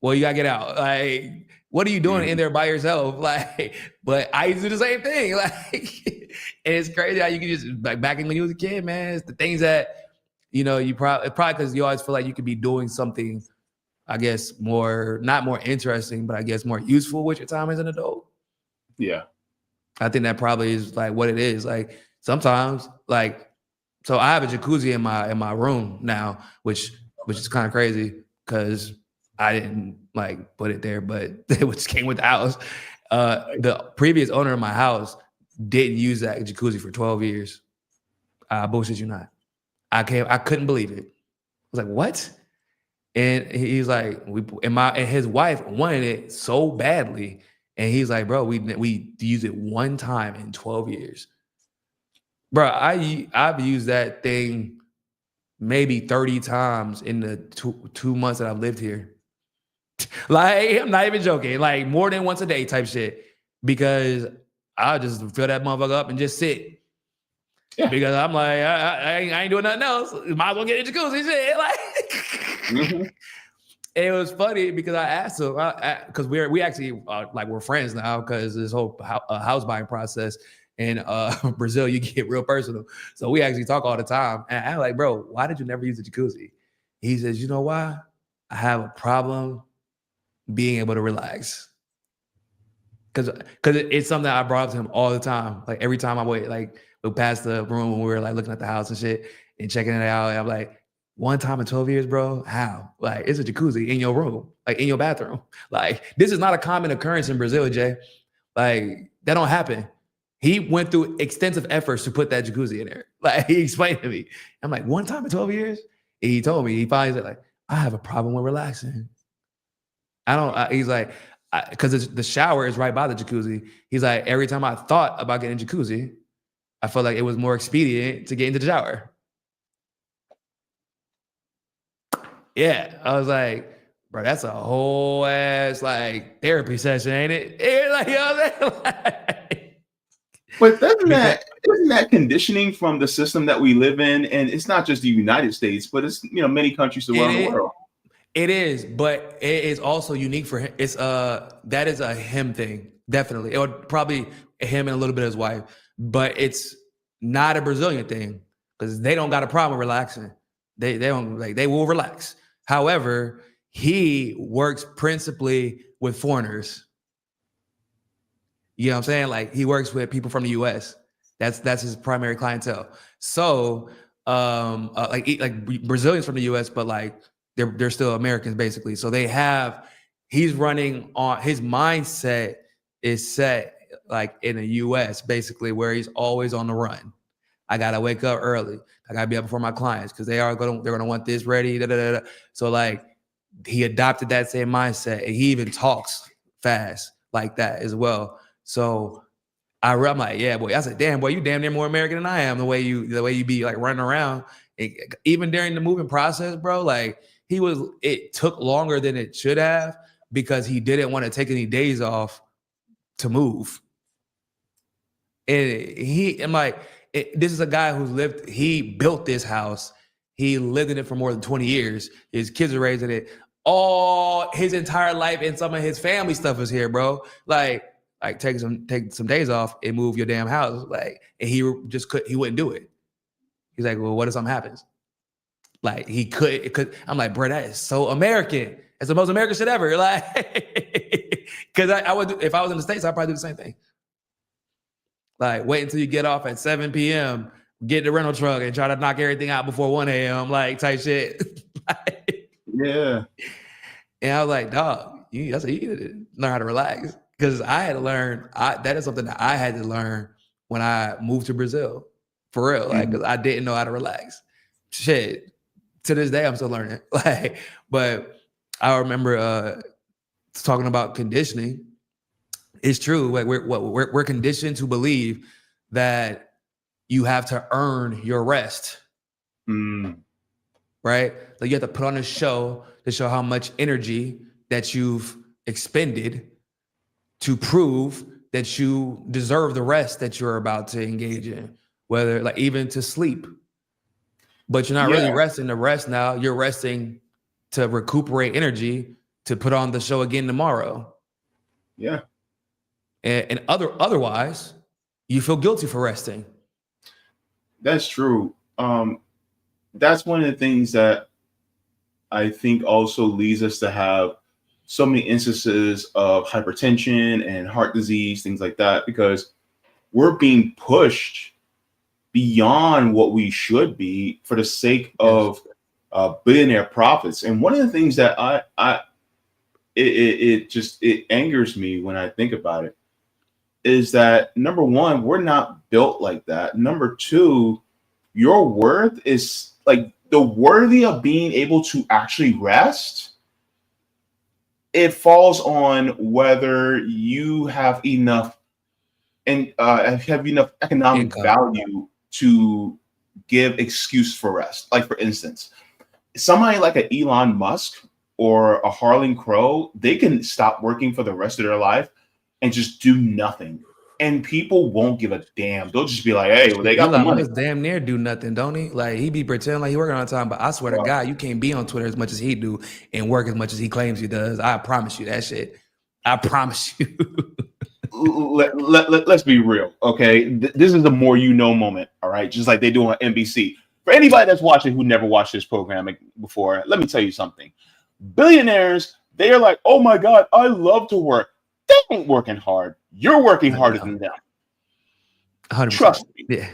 Well, you gotta get out. Like, what are you doing in there by yourself? Like, but I used to do the same thing. Like, and it's crazy how you can just like back when you was a kid, man. It's the things that you probably because you always feel like you could be doing something, I guess, not more interesting, but I guess more useful with your time as an adult. Yeah, I think that probably is like what it is. Like sometimes, like, so I have a jacuzzi in my room now, which is kind of crazy because I didn't like put it there, but it just came with the house. The previous owner of my house didn't use that jacuzzi for 12 years. Bullshit you not. I couldn't believe it. I was like, what? And he's like, and his wife wanted it so badly. And he's like, bro, we used it one time in 12 years. Bro, I've used that thing maybe 30 times in the two months that I've lived here. Like, I'm not even joking. Like, more than once a day type shit. Because I'll just fill that motherfucker up and just sit. Yeah. Because I'm like, I ain't doing nothing else. Might as well get a jacuzzi shit. Like, it was funny because I asked him, because we actually we're friends now because this whole house buying process in Brazil, you get real personal. So we actually talk all the time. And I'm like, bro, why did you never use the jacuzzi? He says, you know why? I have a problem being able to relax. Because it's something I brought up to him all the time. Like every time I would pass the room when we were like looking at the house and shit and checking it out. And I'm like, one time in 12 years, bro, how? Like, it's a jacuzzi in your room, like in your bathroom. Like, this is not a common occurrence in Brazil, Jay. Like, that don't happen. He went through extensive efforts to put that jacuzzi in there. Like, he explained to me. I'm like, one time in 12 years? And he told me, he finally said, like, I have a problem with relaxing. He's like, because the shower is right by the jacuzzi. He's like, every time I thought about getting a jacuzzi, I felt like it was more expedient to get into the shower. Yeah, I was like, bro, that's a whole ass like therapy session, ain't it? Like, you know what I'm saying? But isn't that conditioning from the system that we live in? And it's not just the United States, but it's many countries around the world. It is, but it is also unique for him. It's that is a him thing, definitely. It would probably him and a little bit of his wife, but it's not a Brazilian thing because they don't got a problem relaxing. They don't they will relax. However, he works principally with foreigners. You know what I'm saying? Like he works with people from the US. That's his primary clientele. So like Brazilians from the US, but like they're still Americans basically. So he's running on his mindset is set like in the US basically where he's always on the run. I gotta wake up early. I gotta be up before my clients because they're gonna want this ready. Da, da, da, da. So like he adopted that same mindset, and he even talks fast like that as well. So I'm like, yeah, boy. I said, damn, boy, you damn near more American than I am. The way you be like running around, even during the moving process, bro. Like it took longer than it should have because he didn't want to take any days off to move. And I'm like. This is a guy he built this house. He lived in it for more than 20 years. His kids are raising it. All his entire life and some of his family stuff is here, bro. Like take some days off and move your damn house. Like, and he wouldn't do it. He's like, well, what if something happens? Like he could. I'm like, bro, that is so American. It's the most American shit ever. Like, because I would, if I was in the States, I'd probably do the same thing. Like, wait until you get off at 7 p.m., get the rental truck and try to knock everything out before 1 a.m., like, type shit. Yeah. And I was like, dog, you need to learn how to relax. Because I had to learn, that is something that I had to learn when I moved to Brazil. For real. Like, because I didn't know how to relax. Shit. To this day, I'm still learning. Like, but I remember talking about conditioning. It's true. Like we're conditioned to believe that you have to earn your rest, right? Like you have to put on a show to show how much energy that you've expended to prove that you deserve the rest that you're about to engage in, whether like even to sleep. But you're not really resting to rest now. You're resting to recuperate energy to put on the show again tomorrow. Yeah. And otherwise, you feel guilty for resting. That's true. That's one of the things that I think also leads us to have so many instances of hypertension and heart disease, things like that, because we're being pushed beyond what we should be for the sake of billionaire profits. And one of the things that it angers me when I think about it is that, number one, we're not built like that. Number two, your worth is like the worthy of being able to actually rest. It falls on whether you have enough and have enough economic value to give excuse for rest. Like, for instance, somebody like an Elon Musk or a Harlan Crow, they can stop working for the rest of their life and just do nothing. And people won't give a damn. They'll just be like, hey, well, they got the money. Musk damn near do nothing, don't he? Like, he be pretending like he working all the time, but I swear to God, you can't be on Twitter as much as he do and work as much as he claims he does. I promise you that shit. I promise you. Let's be real, okay? This is the more you know moment, all right? Just like they do on NBC. For anybody that's watching who never watched this program before, let me tell you something. Billionaires, they are like, oh my God, I love to work. They ain't working hard. You're working harder than them. 100%. Trust me. Yeah.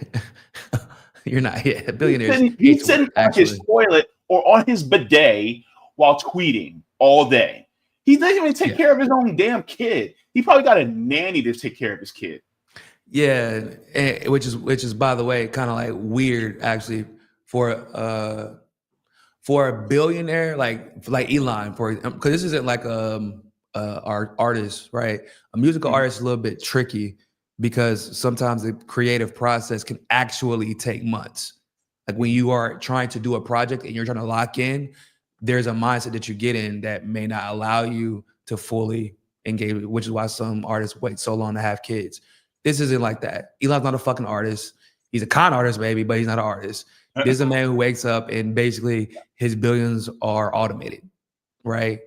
You're not. Yeah, billionaires. He's sitting on his toilet or on his bidet while tweeting all day. He doesn't even take care of his own damn kid. He probably got a nanny to take care of his kid. Yeah, which is by the way kind of like weird actually for a billionaire like Elon, because this isn't like our artist, right? A musical artist is a little bit tricky because sometimes the creative process can actually take months. Like when you are trying to do a project and you're trying to lock in, there's a mindset that you get in that may not allow you to fully engage, which is why some artists wait so long to have kids. This isn't like that. Elon's not a fucking artist. He's a con artist, maybe, but he's not an artist. This is a man who wakes up and basically his billions are automated, right?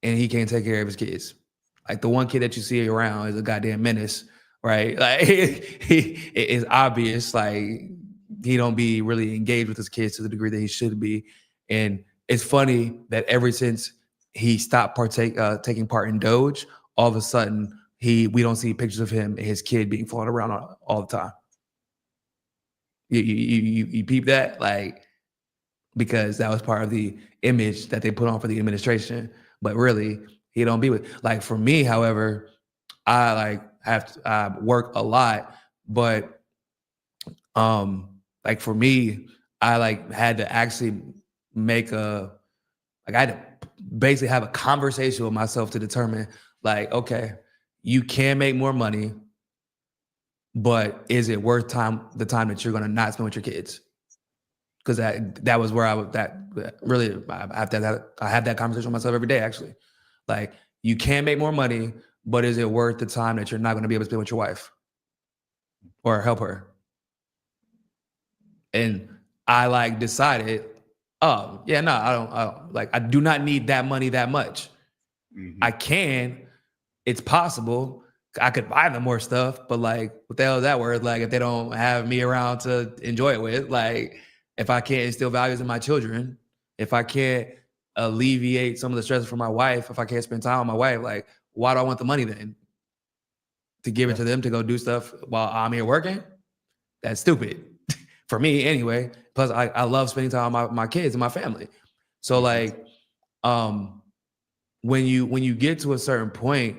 And he can't take care of his kids. Like the one kid that you see around is a goddamn menace, right? Like it is obvious, like he don't be really engaged with his kids to the degree that he should be. And it's funny that ever since he stopped taking part in Doge, all of a sudden we don't see pictures of him and his kid being flown around all the time. You peep that, like, because that was part of the image that they put on for the administration. But really, he don't be with. Like for me, however, I work a lot, but like for me, I had to actually I had to basically have a conversation with myself to determine, like, okay, you can make more money, but is it worth the time that you're going to not spend with your kids? Because that was where I have that conversation with myself every day, actually. Like, you can make more money, but is it worth the time that you're not going to be able to spend with your wife or help her? And I decided, oh yeah, no, I do not need that money that much. Mm-hmm. It's possible I could buy them more stuff, but like, what the hell is that worth? Like, if they don't have me around to enjoy it with, like, if I can't instill values in my children, if I can't alleviate some of the stress from my wife, if I can't spend time with my wife, like, why do I want the money then? To give it to them to go do stuff while I'm here working? That's stupid for me anyway. Plus, I love spending time with my kids and my family. So like, when you get to a certain point,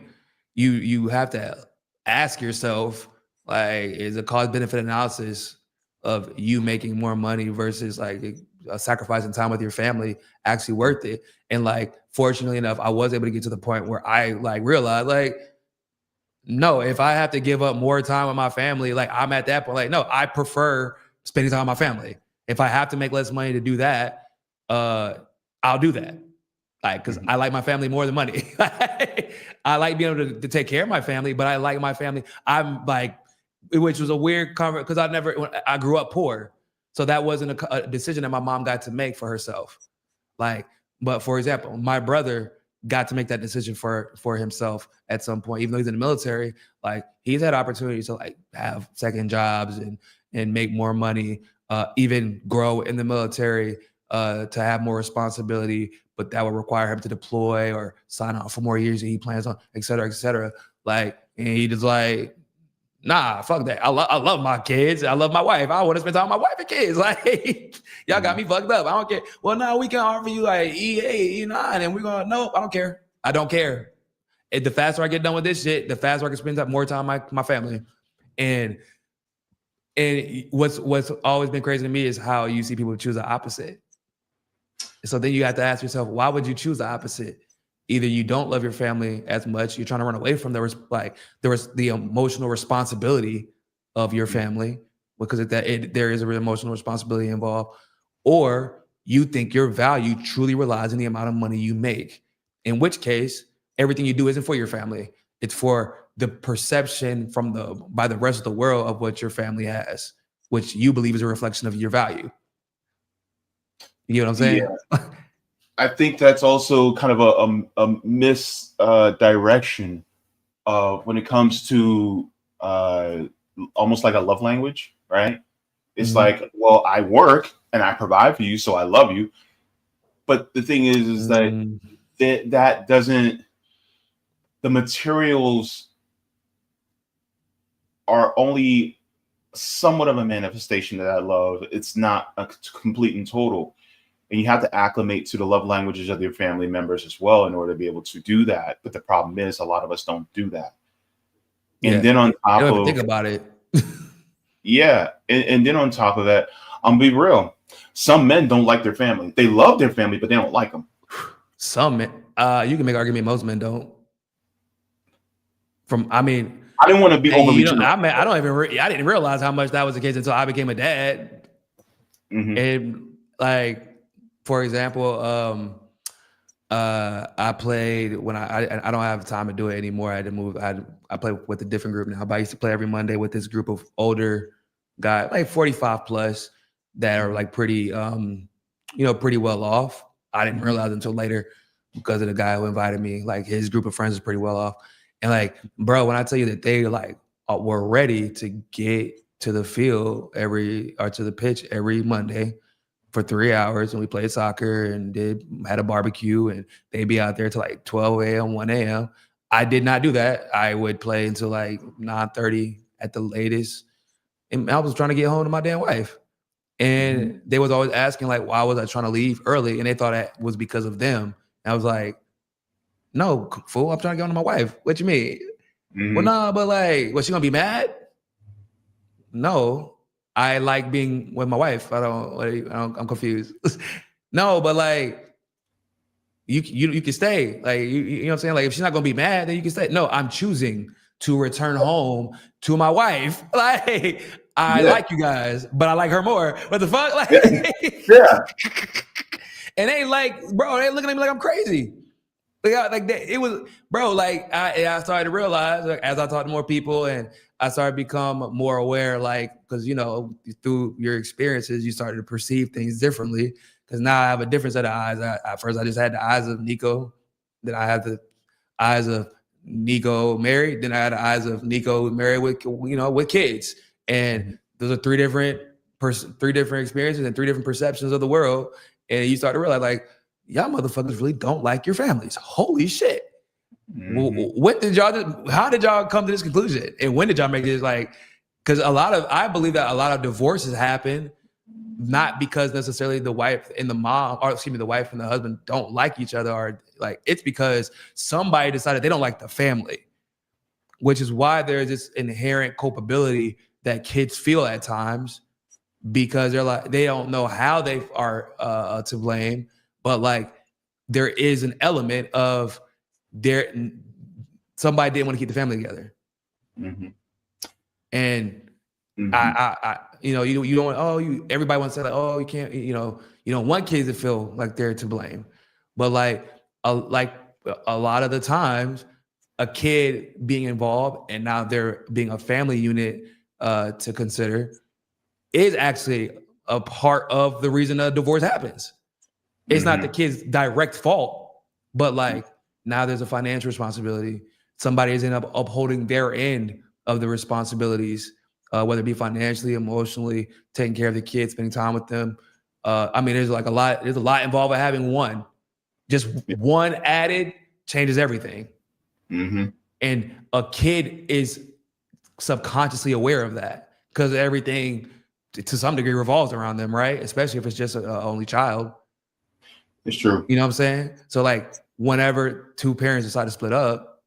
you have to ask yourself, like, is a cost benefit analysis of you making more money versus like sacrificing time with your family actually worth it? And like, fortunately enough, I was able to get to the point where I like realized like, no, if I have to give up more time with my family, like I'm at that point, like, no, I prefer spending time with my family. If I have to make less money to do that, I'll do that. Like, because I like my family more than money. I like being able to take care of my family, but I like my family. I'm like, which was a weird conversation because I grew up poor. So that wasn't a decision that my mom got to make for herself. Like, but for example, my brother got to make that decision for himself at some point, even though he's in the military. Like, he's had opportunities to like have second jobs and make more money, even grow in the military, to have more responsibility, but that would require him to deploy or sign on for more years that he plans on, et cetera, et cetera. Like, and he just like, nah, fuck that. I love my kids. I love my wife. I want to spend time with my wife and kids. Like, y'all got me fucked up. I don't care. Well, no, we can offer you like E8, E9, and we're going, nope, I don't care. I don't care. The faster I get done with this shit, the faster I can spend more time with my family. And what's always been crazy to me is how you see people choose the opposite. So then you have to ask yourself, why would you choose the opposite? Either you don't love your family as much, you're trying to run away from the emotional responsibility of your family, because there is a real emotional responsibility involved, or you think your value truly relies on the amount of money you make, in which case everything you do isn't for your family. It's for the perception by the rest of the world of what your family has, which you believe is a reflection of your value. You know what I'm saying? Yeah. I think that's also kind of a misdirection when it comes to almost like a love language, right? It's like, well, I work and I provide for you, so I love you. But the thing is that doesn't, the materials are only somewhat of a manifestation of that love. It's not a complete and total. And you have to acclimate to the love languages of your family members as well in order to be able to do that. But the problem is a lot of us don't do that. And then on top of, think about it. Yeah. And then on top of that, I'm be real. Some men don't like their family. They love their family, but they don't like them. Some men, you can make an argument most men don't. I didn't want to be overly. I didn't realize how much that was the case until I became a dad. And like, for example, I played when I don't have time to do it anymore. I had to move. I play with a different group now, but I used to play every Monday with this group of older guys, like 45 plus, that are like pretty, pretty well off. I didn't realize until later because of the guy who invited me. Like, his group of friends is pretty well off. And like, bro, when I tell you that they like were ready to get to the field to the pitch every Monday for 3 hours, and we played soccer and had a barbecue, and they'd be out there till like 12 a.m., 1 a.m. I did not do that. I would play until like 9:30 at the latest. And I was trying to get home to my damn wife. And they was always asking like, why was I trying to leave early? And they thought that was because of them. And I was like, no, fool, I'm trying to get home to my wife. What you mean? Well, no, but like, was she gonna be mad? No, I like being with my wife. I'm confused. No, but like, you can stay. Like, you know what I'm saying? Like, if she's not gonna be mad, then you can stay. No, I'm choosing to return home to my wife. Like, I like you guys, but I like her more. What the fuck? Like, and they like, bro, they looking at me like I'm crazy. Like that, it was, bro. Like, I started to realize, like, as I talked to more people and I started to become more aware, like, because through your experiences, you started to perceive things differently. Because now I have a different set of eyes. At first, I just had the eyes of Niko. Then I had the eyes of Niko married. Then I had the eyes of Niko married with kids. And those are three different experiences and three different perceptions of the world. And you start to realize, like, y'all motherfuckers really don't like your families. Holy shit. How did y'all come to this conclusion? And when did y'all make this? Like, because I believe that a lot of divorces happen not because necessarily the wife and the wife and the husband don't like each other, or like, it's because somebody decided they don't like the family, which is why there's this inherent culpability that kids feel at times because they're like, they don't know how they are to blame, but like there is an element of there, somebody didn't want to keep the family together. Mm-hmm. And Mm-hmm. I you know, you don't, everybody wants to say like, oh, you can't, you don't want kids to feel like they're to blame. But like a lot of the times, a kid being involved and now there being a family unit to consider is actually a part of the reason a divorce happens. It's not the kid's direct fault, but like now there's a financial responsibility. Somebody is up upholding their end of the responsibilities, whether it be financially, emotionally, taking care of the kids, spending time with them. I mean, there's a lot involved with having one. Just one added changes everything. Mm-hmm. And a kid is subconsciously aware of that because everything to some degree revolves around them, right? Especially if it's just an only child. It's true. You know what I'm saying? So like whenever two parents decide to split up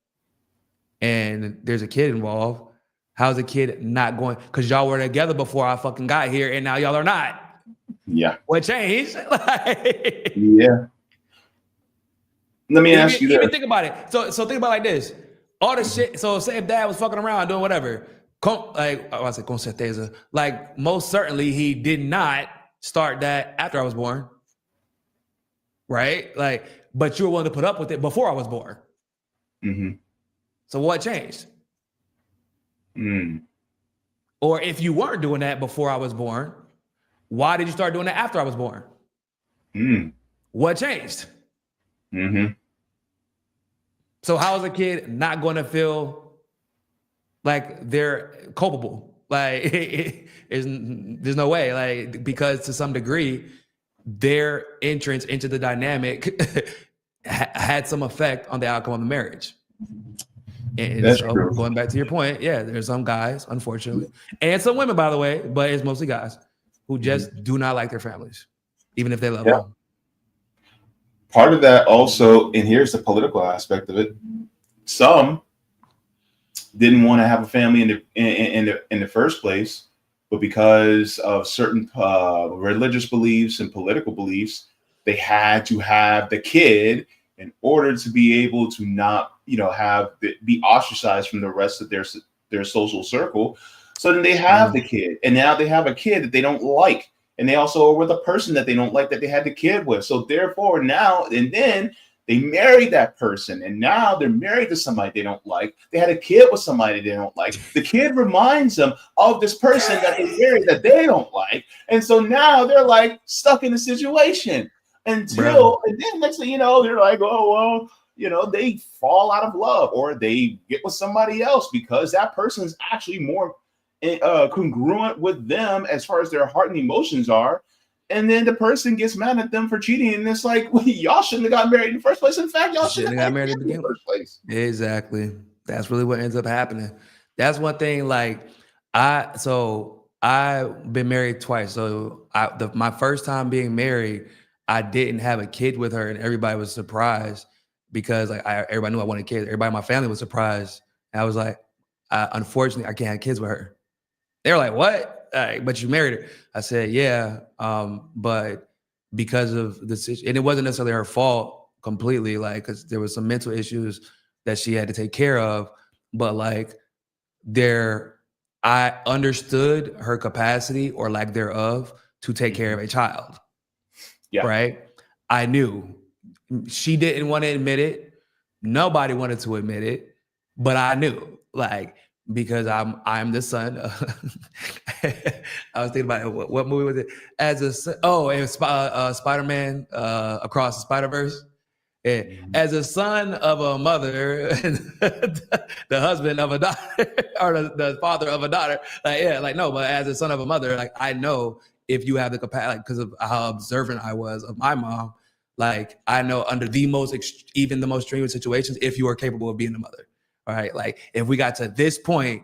and there's a kid involved, how's the kid not going? Because y'all were together before I fucking got here and now y'all are not. Yeah. What changed? Yeah. Let me ask you even this. think about it. So think about it like this. All the shit. So say if dad was fucking around doing whatever, like I say con certeza, like most certainly he did not start that after I was born. Right? Like, but you were willing to put up with it before I was born. Mm-hmm. So what changed? Mm. Or if you weren't doing that before I was born, why did you start doing that after I was born? Mm. What changed? Mm-hmm. So how is a kid not going to feel like they're culpable? Like there's no way. Like because to some degree, their entrance into the dynamic had some effect on the outcome of the marriage. And That's so true. going back to your point, yeah, there's some guys, unfortunately, and some women, by the way, but it's mostly guys who just do not like their families, even if they love them. Part of that also, and here's the political aspect of it. Some didn't want to have a family in the first place, but because of certain religious beliefs and political beliefs, they had to have the kid in order to be able to not, be ostracized from the rest of their social circle. So then they have the kid, and now they have a kid that they don't like, and they also are with a person that they don't like that they had the kid with. So therefore now, and then they married that person, and now they're married to somebody they don't like. They had a kid with somebody they don't like. The kid reminds them of this person that they married that they don't like. And so now they're like stuck in a situation and then next thing you know, they're like, oh, well, they fall out of love or they get with somebody else because that person is actually more congruent with them as far as their heart and emotions are. And then the person gets mad at them for cheating, and it's like, well, y'all shouldn't have got married in the first place. In fact, y'all shouldn't have got married in the first place. Exactly. That's really what ends up happening. That's one thing. Like I've been married twice. So my first time being married, I didn't have a kid with her, and everybody was surprised because like everybody knew I wanted kids. Everybody in my family was surprised. And I was like, unfortunately, I can't have kids with her. They were like, what? But you married her. I said, yeah. But because of the situation, and it wasn't necessarily her fault completely, like, because there was some mental issues that she had to take care of. But like I understood her capacity or lack thereof to take care of a child. Yeah. Right. I knew she didn't want to admit it. Nobody wanted to admit it, but I knew, like, because I'm the son of, I was thinking about it, what movie was it? As a son, it was Spider-Man Across the Spider-Verse. Yeah. As a son of a mother, the husband of a daughter, or the father of a daughter, but as a son of a mother, like I know if you have the capacity, because of how observant I was of my mom, like I know under even the most strenuous situations, if you are capable of being a mother. All right. Like if we got to this point,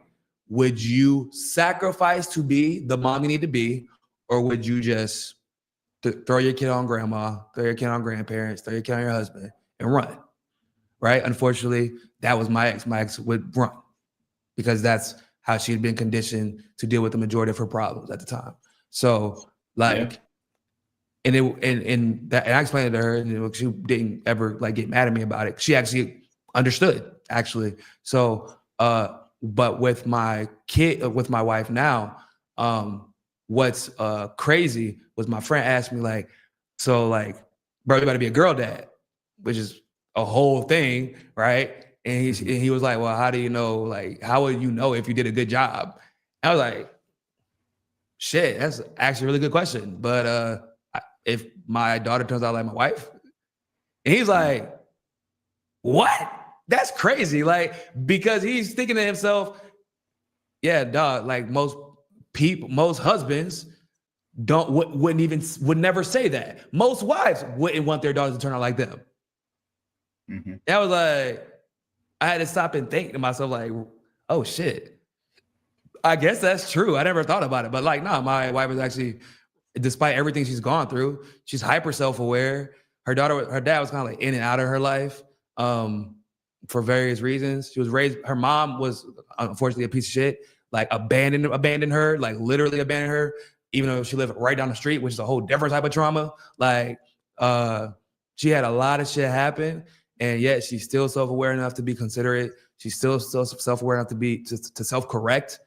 would you sacrifice to be the mom you need to be, or would you just throw your kid on grandma, throw your kid on grandparents, throw your kid on your husband and run? Right. Unfortunately, that was my ex. My ex would run because that's how she had been conditioned to deal with the majority of her problems at the time. So like, and I explained it to her, and she didn't ever like get mad at me about it. She actually understood, actually. So, but with my kid, with my wife now, what's crazy was my friend asked me like, so like, bro, you got to be a girl dad, which is a whole thing, right? And he was like, well, how do you know? Like, how would you know if you did a good job? I was like, shit, that's actually a really good question. But if my daughter turns out like my wife, and he's like, what? That's crazy. Like, because he's thinking to himself, yeah, dog, like most people, most husbands would never say that. Most wives wouldn't want their daughters to turn out like them. Mm-hmm. I was like, I had to stop and think to myself, like, oh shit. I guess that's true. I never thought about it. But like, no, my wife is actually, despite everything she's gone through, she's hyper self-aware. Her dad was kind of like in and out of her life for various reasons. She was raised, her mom was unfortunately a piece of shit, like abandoned her, like literally abandoned her, even though she lived right down the street, which is a whole different type of trauma. Like she had a lot of shit happen, and yet she's still self-aware enough to be considerate. She's still self-aware enough to self-correct.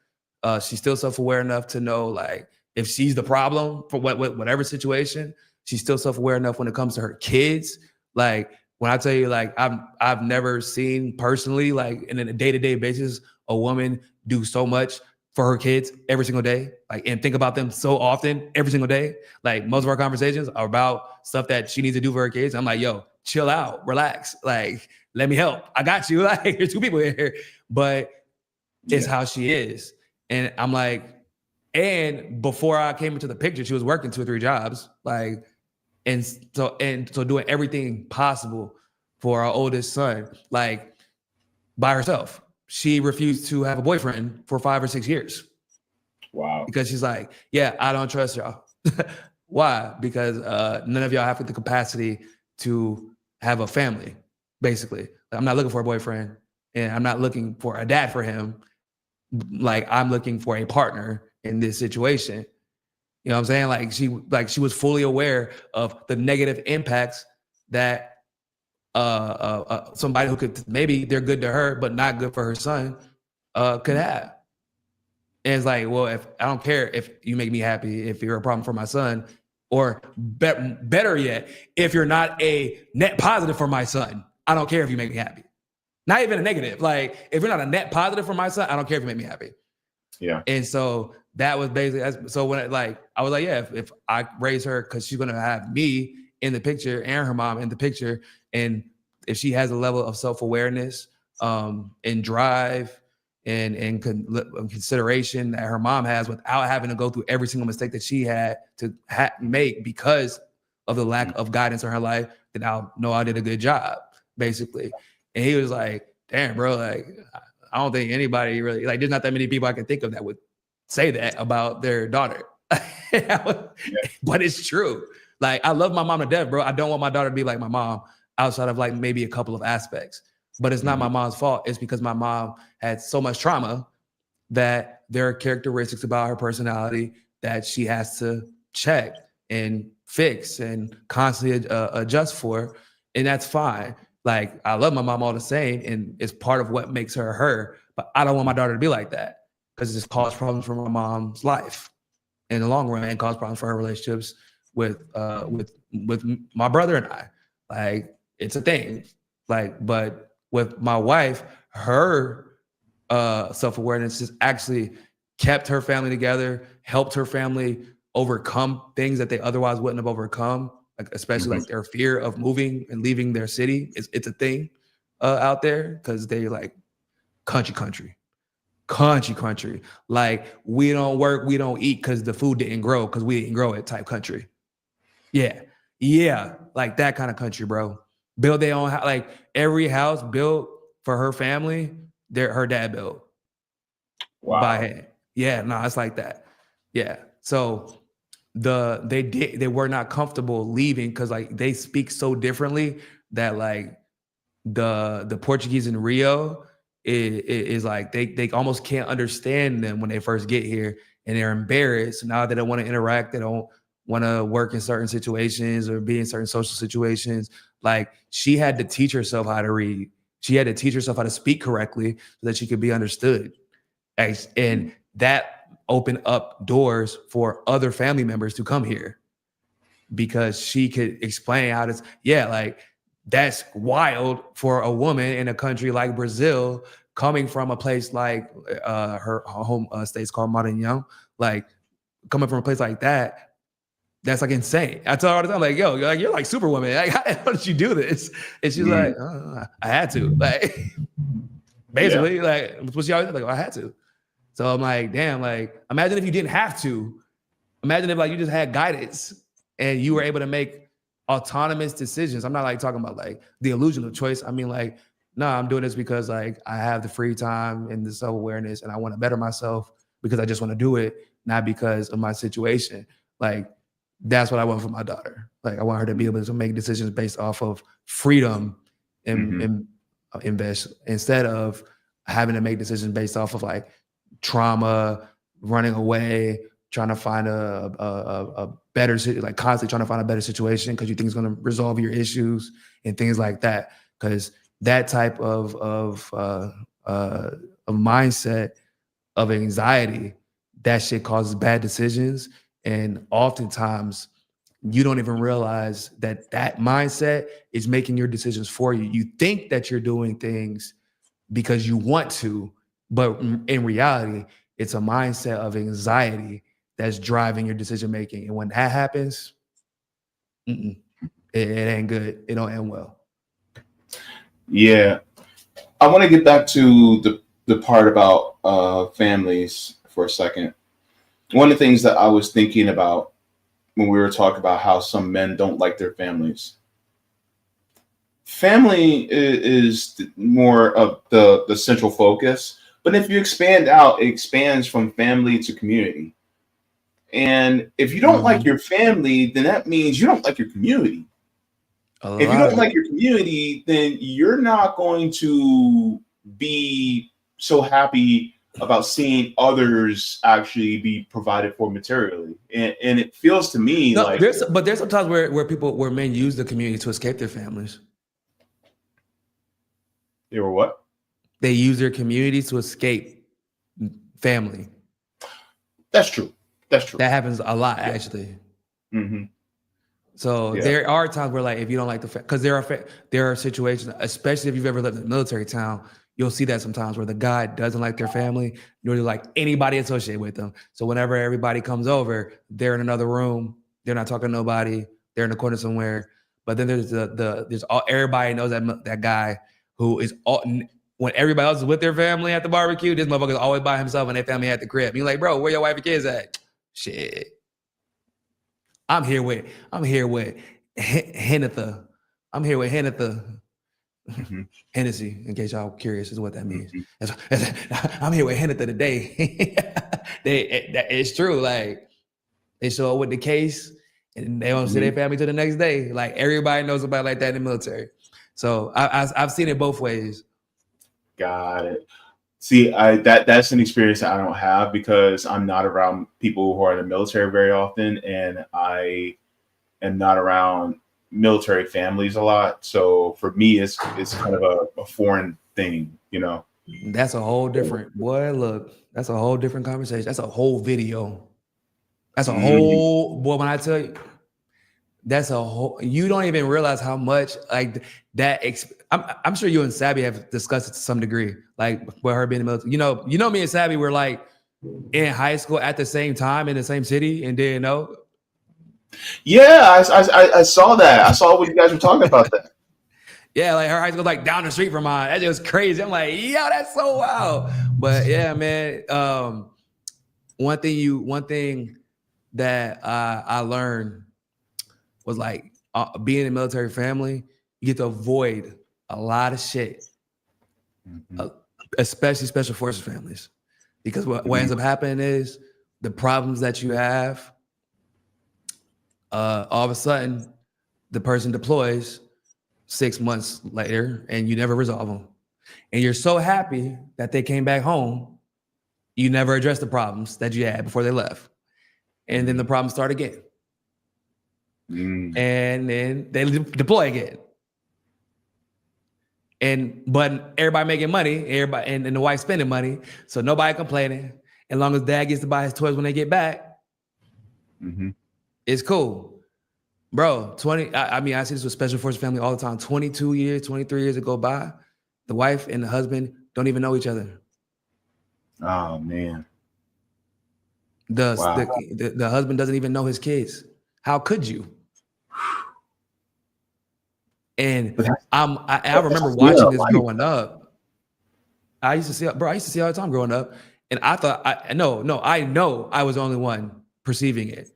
She's still self-aware enough to know, like, if she's the problem for whatever situation, she's still self-aware enough when it comes to her kids. Like, when I tell you, like, I've never seen personally, like, in a day-to-day basis, a woman do so much for her kids every single day, like, and think about them so often every single day. Like, most of our conversations are about stuff that she needs to do for her kids. I'm like, yo, chill out, relax. Like, let me help. I got you. Like, there's two people here, but it's how she is. And I'm like, and before I came into the picture, she was working 2 or 3 jobs, like, and so doing everything possible for our oldest son, like, by herself. She refused to have a boyfriend for 5 or 6 years. Wow. Because she's like, yeah, I don't trust y'all. Why? Because none of y'all have the capacity to have a family, basically. I'm not looking for a boyfriend, and I'm not looking for a dad for him. Like, I'm looking for a partner in this situation. You know what I'm saying? Like she was fully aware of the negative impacts that somebody who could, maybe they're good to her but not good for her son, could have. And it's like, well, if I don't care if you make me happy, if you're a problem for my son, or better yet, if you're not a net positive for my son, I don't care if you make me happy. Not even a negative. Like, if you're not a net positive for my son, I don't care if you make me happy. Yeah. And so that was basically, so when I was like, yeah, if I raise her, because she's going to have me in the picture and her mom in the picture. And if she has a level of self-awareness and drive and consideration that her mom has, without having to go through every single mistake that she had to make because of the lack of guidance in her life, then I'll know I did a good job, basically. And he was like, damn, bro, like, I don't think anybody really, like, there's not that many people I can think of that would say that about their daughter. But it's true. Like, I love my mom to death, bro. I don't want my daughter to be like my mom outside of, like, maybe a couple of aspects. But it's not my mom's fault. It's because my mom had so much trauma that there are characteristics about her personality that she has to check and fix and constantly adjust for. And that's fine. Like, I love my mom all the same, and it's part of what makes her her. But I don't want my daughter to be like that, because it's caused problems for my mom's life in the long run, and caused problems for her relationships with my brother and I. Like, it's a thing. Like, but with my wife, her self-awareness just actually kept her family together, helped her family overcome things that they otherwise wouldn't have overcome. Like, especially like their fear of moving and leaving their city. It's a thing out there, because they like country. Like, we don't work, we don't eat because the food didn't grow because we didn't grow it type country. Yeah, like that kind of country, bro. Build their own house. Like, every house built for her family, her dad built by hand. Yeah, no, it's like that. Yeah, so they were not comfortable leaving, because like they speak so differently that like the Portuguese in Rio is like they almost can't understand them when they first get here, and they're embarrassed. Now they don't want to interact. They don't want to work in certain situations or be in certain social situations. Like, she had to teach herself how to read. She had to teach herself how to speak correctly so that she could be understood. And that opened up doors for other family members to come here because she could explain how to, like, that's wild for a woman in a country like Brazil, coming from a place like her home state's called Maranhão, like coming from a place like that. That's like insane. I tell her all the time, like, yo, you're like Superwoman. Like, how did you do this? And she's like, I had to. Like, basically, like, what she always like, I had to. So I'm like, damn, like, imagine if you didn't have to. Imagine if like you just had guidance and you were able to make autonomous decisions. I'm not like talking about like the illusion of choice. I mean, like, no, I'm doing this because like I have the free time and the self-awareness and I want to better myself because I just want to do it, not because of my situation. Like, that's what I want for my daughter. Like, I want her to be able to make decisions based off of freedom and invest instead of having to make decisions based off of like trauma, running away, trying to find a better, like constantly trying to find a better situation because you think it's going to resolve your issues and things like that. Because that type of mindset of anxiety, that shit causes bad decisions. And oftentimes you don't even realize that that mindset is making your decisions for you. You think that you're doing things because you want to, but in reality, it's a mindset of anxiety that's driving your decision making. And when that happens, it ain't good. It don't end well. Yeah. I want to get back to the part about families for a second. One of the things that I was thinking about when we were talking about how some men don't like their families. Family is more of the central focus, but if you expand out, it expands from family to community. And if you don't like your family, then that means you don't like your community. If you don't like your community, then you're not going to be so happy about seeing others actually be provided for materially. And it feels to me like there's sometimes where men use the community to escape their families. They were what? They use their community to escape family. That's true. That's true. That happens a lot, actually. So there are times where, like, if you don't like because there are situations, especially if you've ever lived in a military town, you'll see that sometimes where the guy doesn't like their family, nor do like anybody associated with them. So whenever everybody comes over, they're in another room, they're not talking to nobody, they're in the corner somewhere. But then there's everybody knows that guy who is when everybody else is with their family at the barbecue, this motherfucker's always by himself and their family at the crib. You're like, bro, where your wife and kids at? Shit. I'm here with Henitha. I'm here with Henitha. Hennessy, in case y'all curious, is what that means. I'm here with Henitha today. It's true. Like, they show up with the case and they don't see their family till the next day. Like, everybody knows about like that in the military. So I've seen it both ways. Got it. See, that's an experience that I don't have because I'm not around people who are in the military very often, and I am not around military families a lot. So for me, it's kind of a foreign thing, you know. That's a whole different that's a whole different conversation. That's a whole video. That's a whole boy. When I tell you, that's a whole. You don't even realize how much like that. I'm sure you and Sabby have discussed it to some degree, like with her being in the military. You know, me and Sabby were like in high school at the same time in the same city and didn't know. Yeah, I saw that. I saw what you guys were talking about that. Yeah, like her high school like down the street from mine. That just was crazy. I'm like, yeah, that's so wild. But yeah, man. One thing that I learned was like being in a military family, you get to avoid a lot of shit, especially special forces families, because what ends up happening is the problems that you have. All of a sudden, the person deploys 6 months later, and you never resolve them, and you're so happy that they came back home You never addressed the problems that you had before they left. And then the problems start again. And then they deploy again. But everybody making money, everybody and the wife spending money, so nobody complaining. As long as dad gets to buy his toys when they get back, it's cool. Bro, I see this with Special Forces family all the time. 22 years, 23 years that go by, the wife and the husband don't even know each other. Oh man. The husband doesn't even know his kids. How could you? And I remember watching this growing up. I used to see all the time growing up. And I thought, I know I was the only one perceiving it.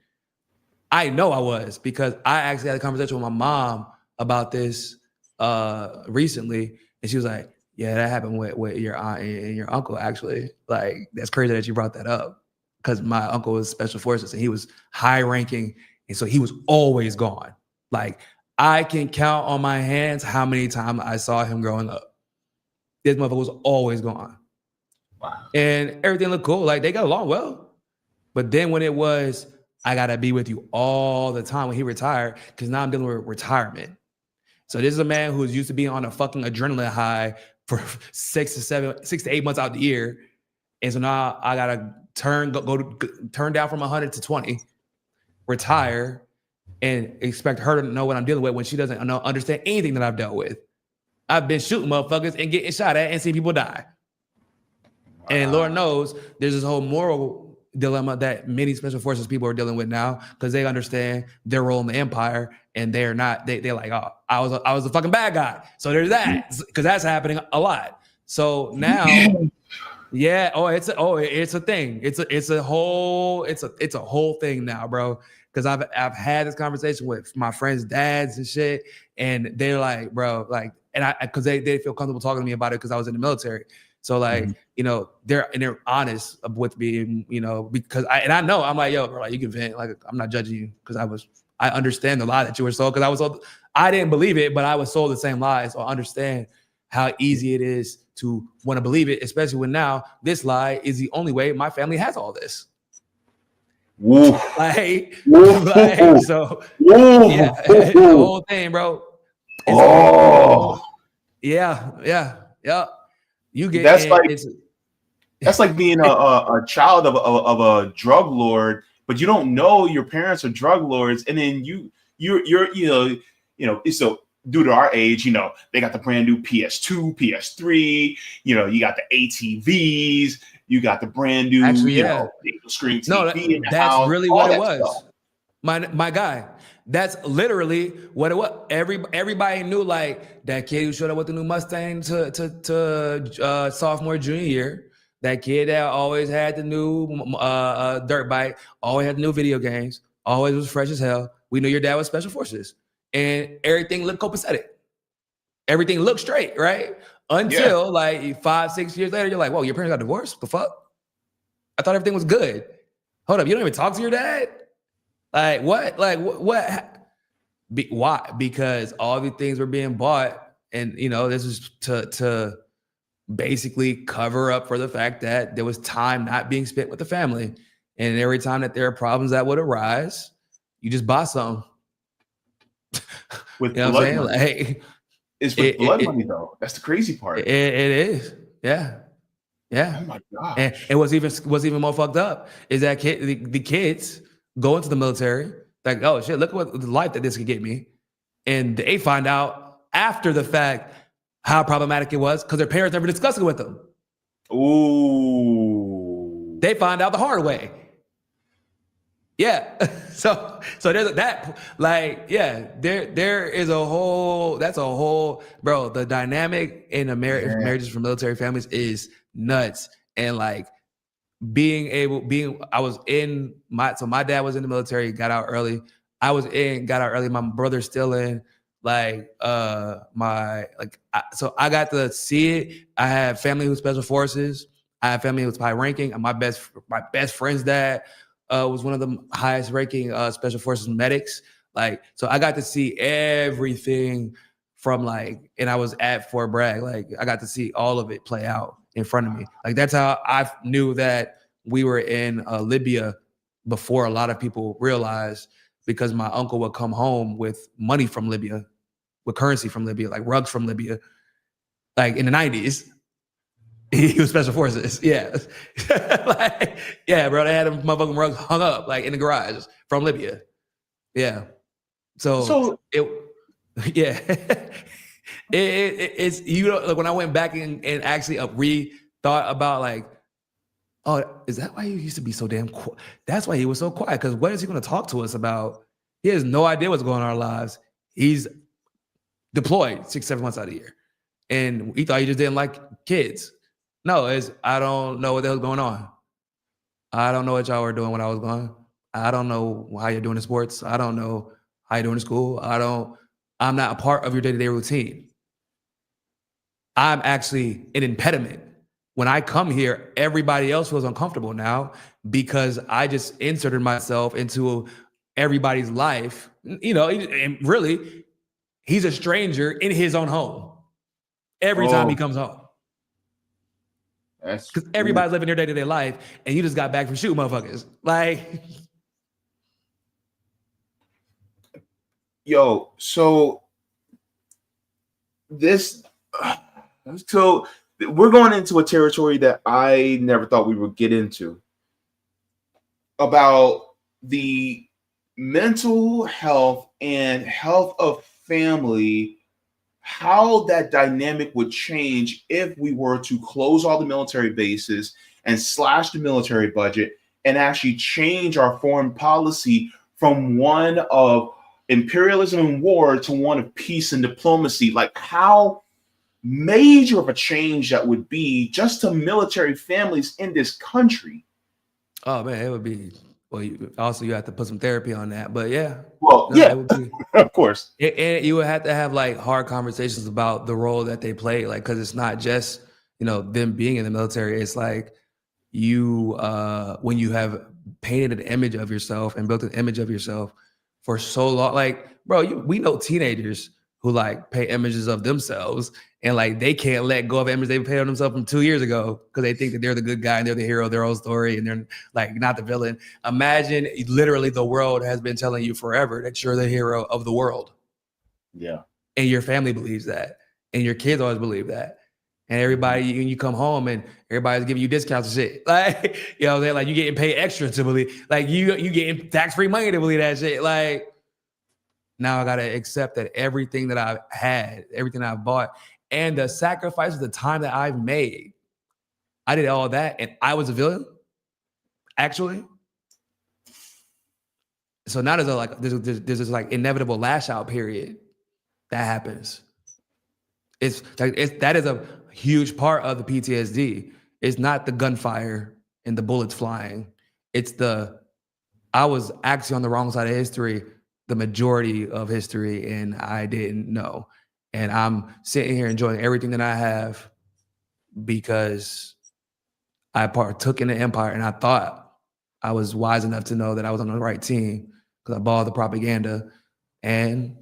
I know I was, because I actually had a conversation with my mom about this recently. And she was like, yeah, that happened with your aunt and your uncle, actually. Like, that's crazy that you brought that up. Because my uncle was Special Forces and he was high ranking. And so he was always gone. Like, I can count on my hands how many times I saw him growing up. This motherfucker was always gone. Wow. And everything looked cool. Like, they got along well. But then when it was, I got to be with you all the time, when he retired, because now I'm dealing with retirement. So this is a man who's used to being on a fucking adrenaline high for 6 to 8 months out the year. And so now I got to turn down from 100 to 20, retire, and expect her to know what I'm dealing with when she doesn't understand anything that I've dealt with. I've been shooting motherfuckers and getting shot at and seeing people die. Wow. And Lord knows there's this whole moral dilemma that many Special Forces people are dealing with now, because they understand their role in the empire, and they're not. They're like, oh, I was a fucking bad guy. So there's that, because that's happening a lot. So now, yeah, it's a thing. It's a whole thing now, bro. Because I've had this conversation with my friends' dads and shit, and they're like, bro, like, and because they feel comfortable talking to me about it because I was in the military. So like, they're honest with me, because I know I'm like, yo, bro, like, you can vent, like, I'm not judging you, because I understand the lie that you were sold, because I didn't believe it, but I was sold the same lie. So I understand how easy it is to want to believe it, especially when now this lie is the only way my family has all this. Woof. Like, Woof. So Woof. yeah, the whole thing, bro. Yeah. You get that's like being a child of a drug lord, but you don't know your parents are drug lords, and then you're so due to our age, they got the brand new PS2, PS3, you got the ATVs. You got the brand new, screen TV. No, in the that's house, really what it was. Stuff. My guy, that's literally what it was. Everybody knew, like, that kid who showed up with the new Mustang to sophomore, junior year. That kid that always had the new dirt bike, always had the new video games, always was fresh as hell. We knew your dad was Special Forces, and everything looked copacetic. Everything looked straight, right? Until like 5-6 years later, you're like, whoa, your parents got divorced? What the fuck? I thought everything was good. Hold up, you don't even talk to your dad? Like, what? Like, what? Why? Because all the things were being bought, and this is to basically cover up for the fact that there was time not being spent with the family. And every time that there are problems that would arise, you just buy some. With what I'm saying? Like, it's with blood money, though. That's the crazy part. It is. Yeah. Oh my God. And what's even more fucked up is that the kids go into the military, like, oh shit, look what the life that this could get me. And they find out after the fact how problematic it was, because their parents never discussed it with them. Ooh. They find out the hard way. Yeah. So there's that, like, yeah, there is a whole, bro, the dynamic in marriages for military families is nuts. And like my dad was in the military, got out early. Got out early. My brother's still in. Like, so I got to see it. I have family who's Special Forces. I have family who's high ranking. And my best friend's dad was one of the highest ranking Special Forces medics. Like, so I got to see everything from like, and I was at Fort Bragg. Like, I got to see all of it play out. in front of me. Like that's how I knew that we were in Libya before a lot of people realized, because my uncle would come home with money from Libya, with currency from Libya, like rugs from Libya, like in the 90s. He was special forces. Yeah. Like, yeah, bro. They had them motherfucking rugs hung up like in the garage from Libya. Yeah. So it, yeah. It's, you know, like when I went back and actually re-thought about like, oh, is that why he used to be so damn quiet? That's why he was so quiet. Because what is he going to talk to us about? He has no idea what's going on in our lives. He's deployed 6-7 months out of the year. And he thought he just didn't like kids. No, it's I don't know what the hell's going on. I don't know what y'all were doing when I was gone. I don't know how you're doing in sports. I don't know how you're doing in school. I'm not a part of your day-to-day routine. I'm actually an impediment. When I come here, everybody else feels uncomfortable now because I just inserted myself into everybody's life. You know, and really, he's a stranger in his own home every time he comes home. That's because everybody's living their day-to-day life, and you just got back from shooting motherfuckers. Like, yo, so this, so we're going into a territory that I never thought we would get into about the mental health and health of family, how that dynamic would change if we were to close all the military bases and slash the military budget and actually change our foreign policy from one of imperialism and war to one of peace and diplomacy. Like how major of a change that would be just to military families in this country. oh man, it would be. Well, you have to put some therapy on that, but yeah. Well, No, yeah, it would be, of course. and you would have to have like hard conversations about the role that they play, like because it's not just them being in the military. It's like you when you have painted an image of yourself and built an image of yourself for so long, like bro, we know teenagers who like pay images of themselves and like they can't let go of image they paid on themselves from 2 years ago because they think that they're the good guy and they're the hero of their own story and they're like not the villain. Imagine literally the world has been telling you forever that you're the hero of the world. Yeah. And your family believes that. And your kids always believe that. And everybody, when you come home and everybody's giving you discounts and shit. Like, you know what I'm saying? Like you getting paid extra to believe, like you getting tax-free money to believe that shit. Like, now I got to accept that everything that I've had, everything I've bought, and the sacrifice of the time that I've made, I did all that, and I was a villain, actually. So now there's this like inevitable lash out period that happens. That is a huge part of the PTSD. It's not the gunfire and the bullets flying. It's I was actually on the wrong side of history the majority of history, and I didn't know. And I'm sitting here enjoying everything that I have because I partook in the empire, and I thought I was wise enough to know that I was on the right team because I bought the propaganda, and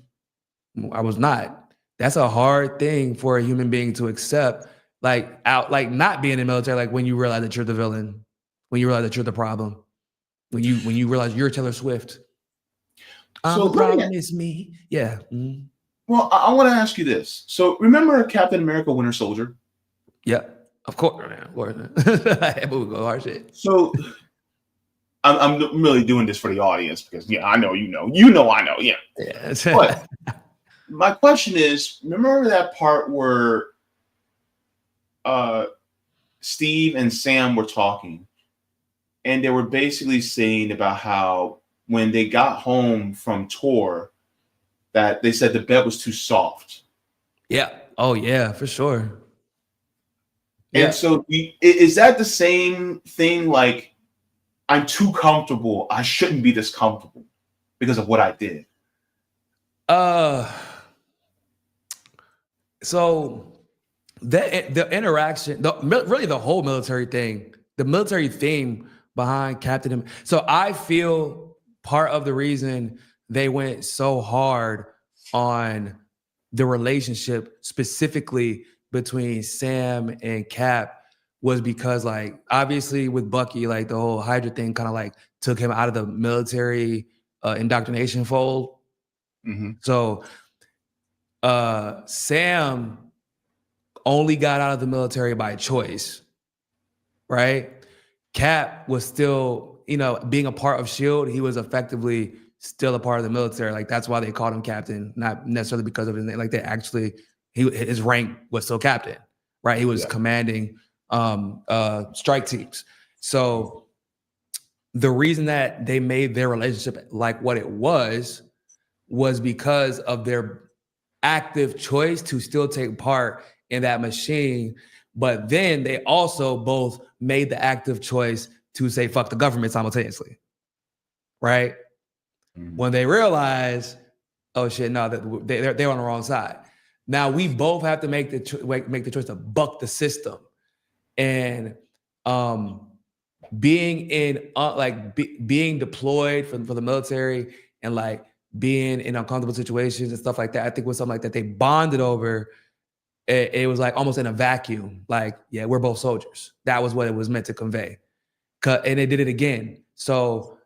I was not. That's a hard thing for a human being to accept, like not being in the military, like when you realize that you're the villain, when you realize that you're the problem, when you realize you're Taylor Swift. The problem is me. Yeah. Mm-hmm. Well, I want to ask you this. So remember Captain America Winter Soldier? Yeah, of course, man. Of course. That movie go hard shit. So I'm really doing this for the audience because I know I know. Yeah. But my question is, remember that part where Steve and Sam were talking, and they were basically saying about how when they got home from tour, that they said the bed was too soft. Yeah. Oh yeah, for sure. And so is that the same thing? Like, I'm too comfortable. I shouldn't be this comfortable because of what I did. So the interaction, really the whole military thing, the military theme behind Captain. So I feel part of the reason they went so hard on the relationship specifically between Sam and Cap was because like obviously with Bucky, like the whole Hydra thing kind of like took him out of the military indoctrination fold. Mm-hmm. So Sam only got out of the military by choice, right? Cap was still, being a part of SHIELD, he was effectively still a part of the military. Like that's why they called him captain, not necessarily because of his name. Like they actually, his rank was still captain, right? He was commanding strike teams. So the reason that they made their relationship like what it was because of their active choice to still take part in that machine. But then they also both made the active choice to say fuck the government simultaneously, right? Mm-hmm. When they realize, oh shit, no, they're on the wrong side. Now we both have to make the choice to buck the system, and being in being deployed for the military and like being in uncomfortable situations and stuff like that, I think was something like that they bonded over. It was like almost in a vacuum. Like, yeah, we're both soldiers. That was what it was meant to convey. And they did it again. So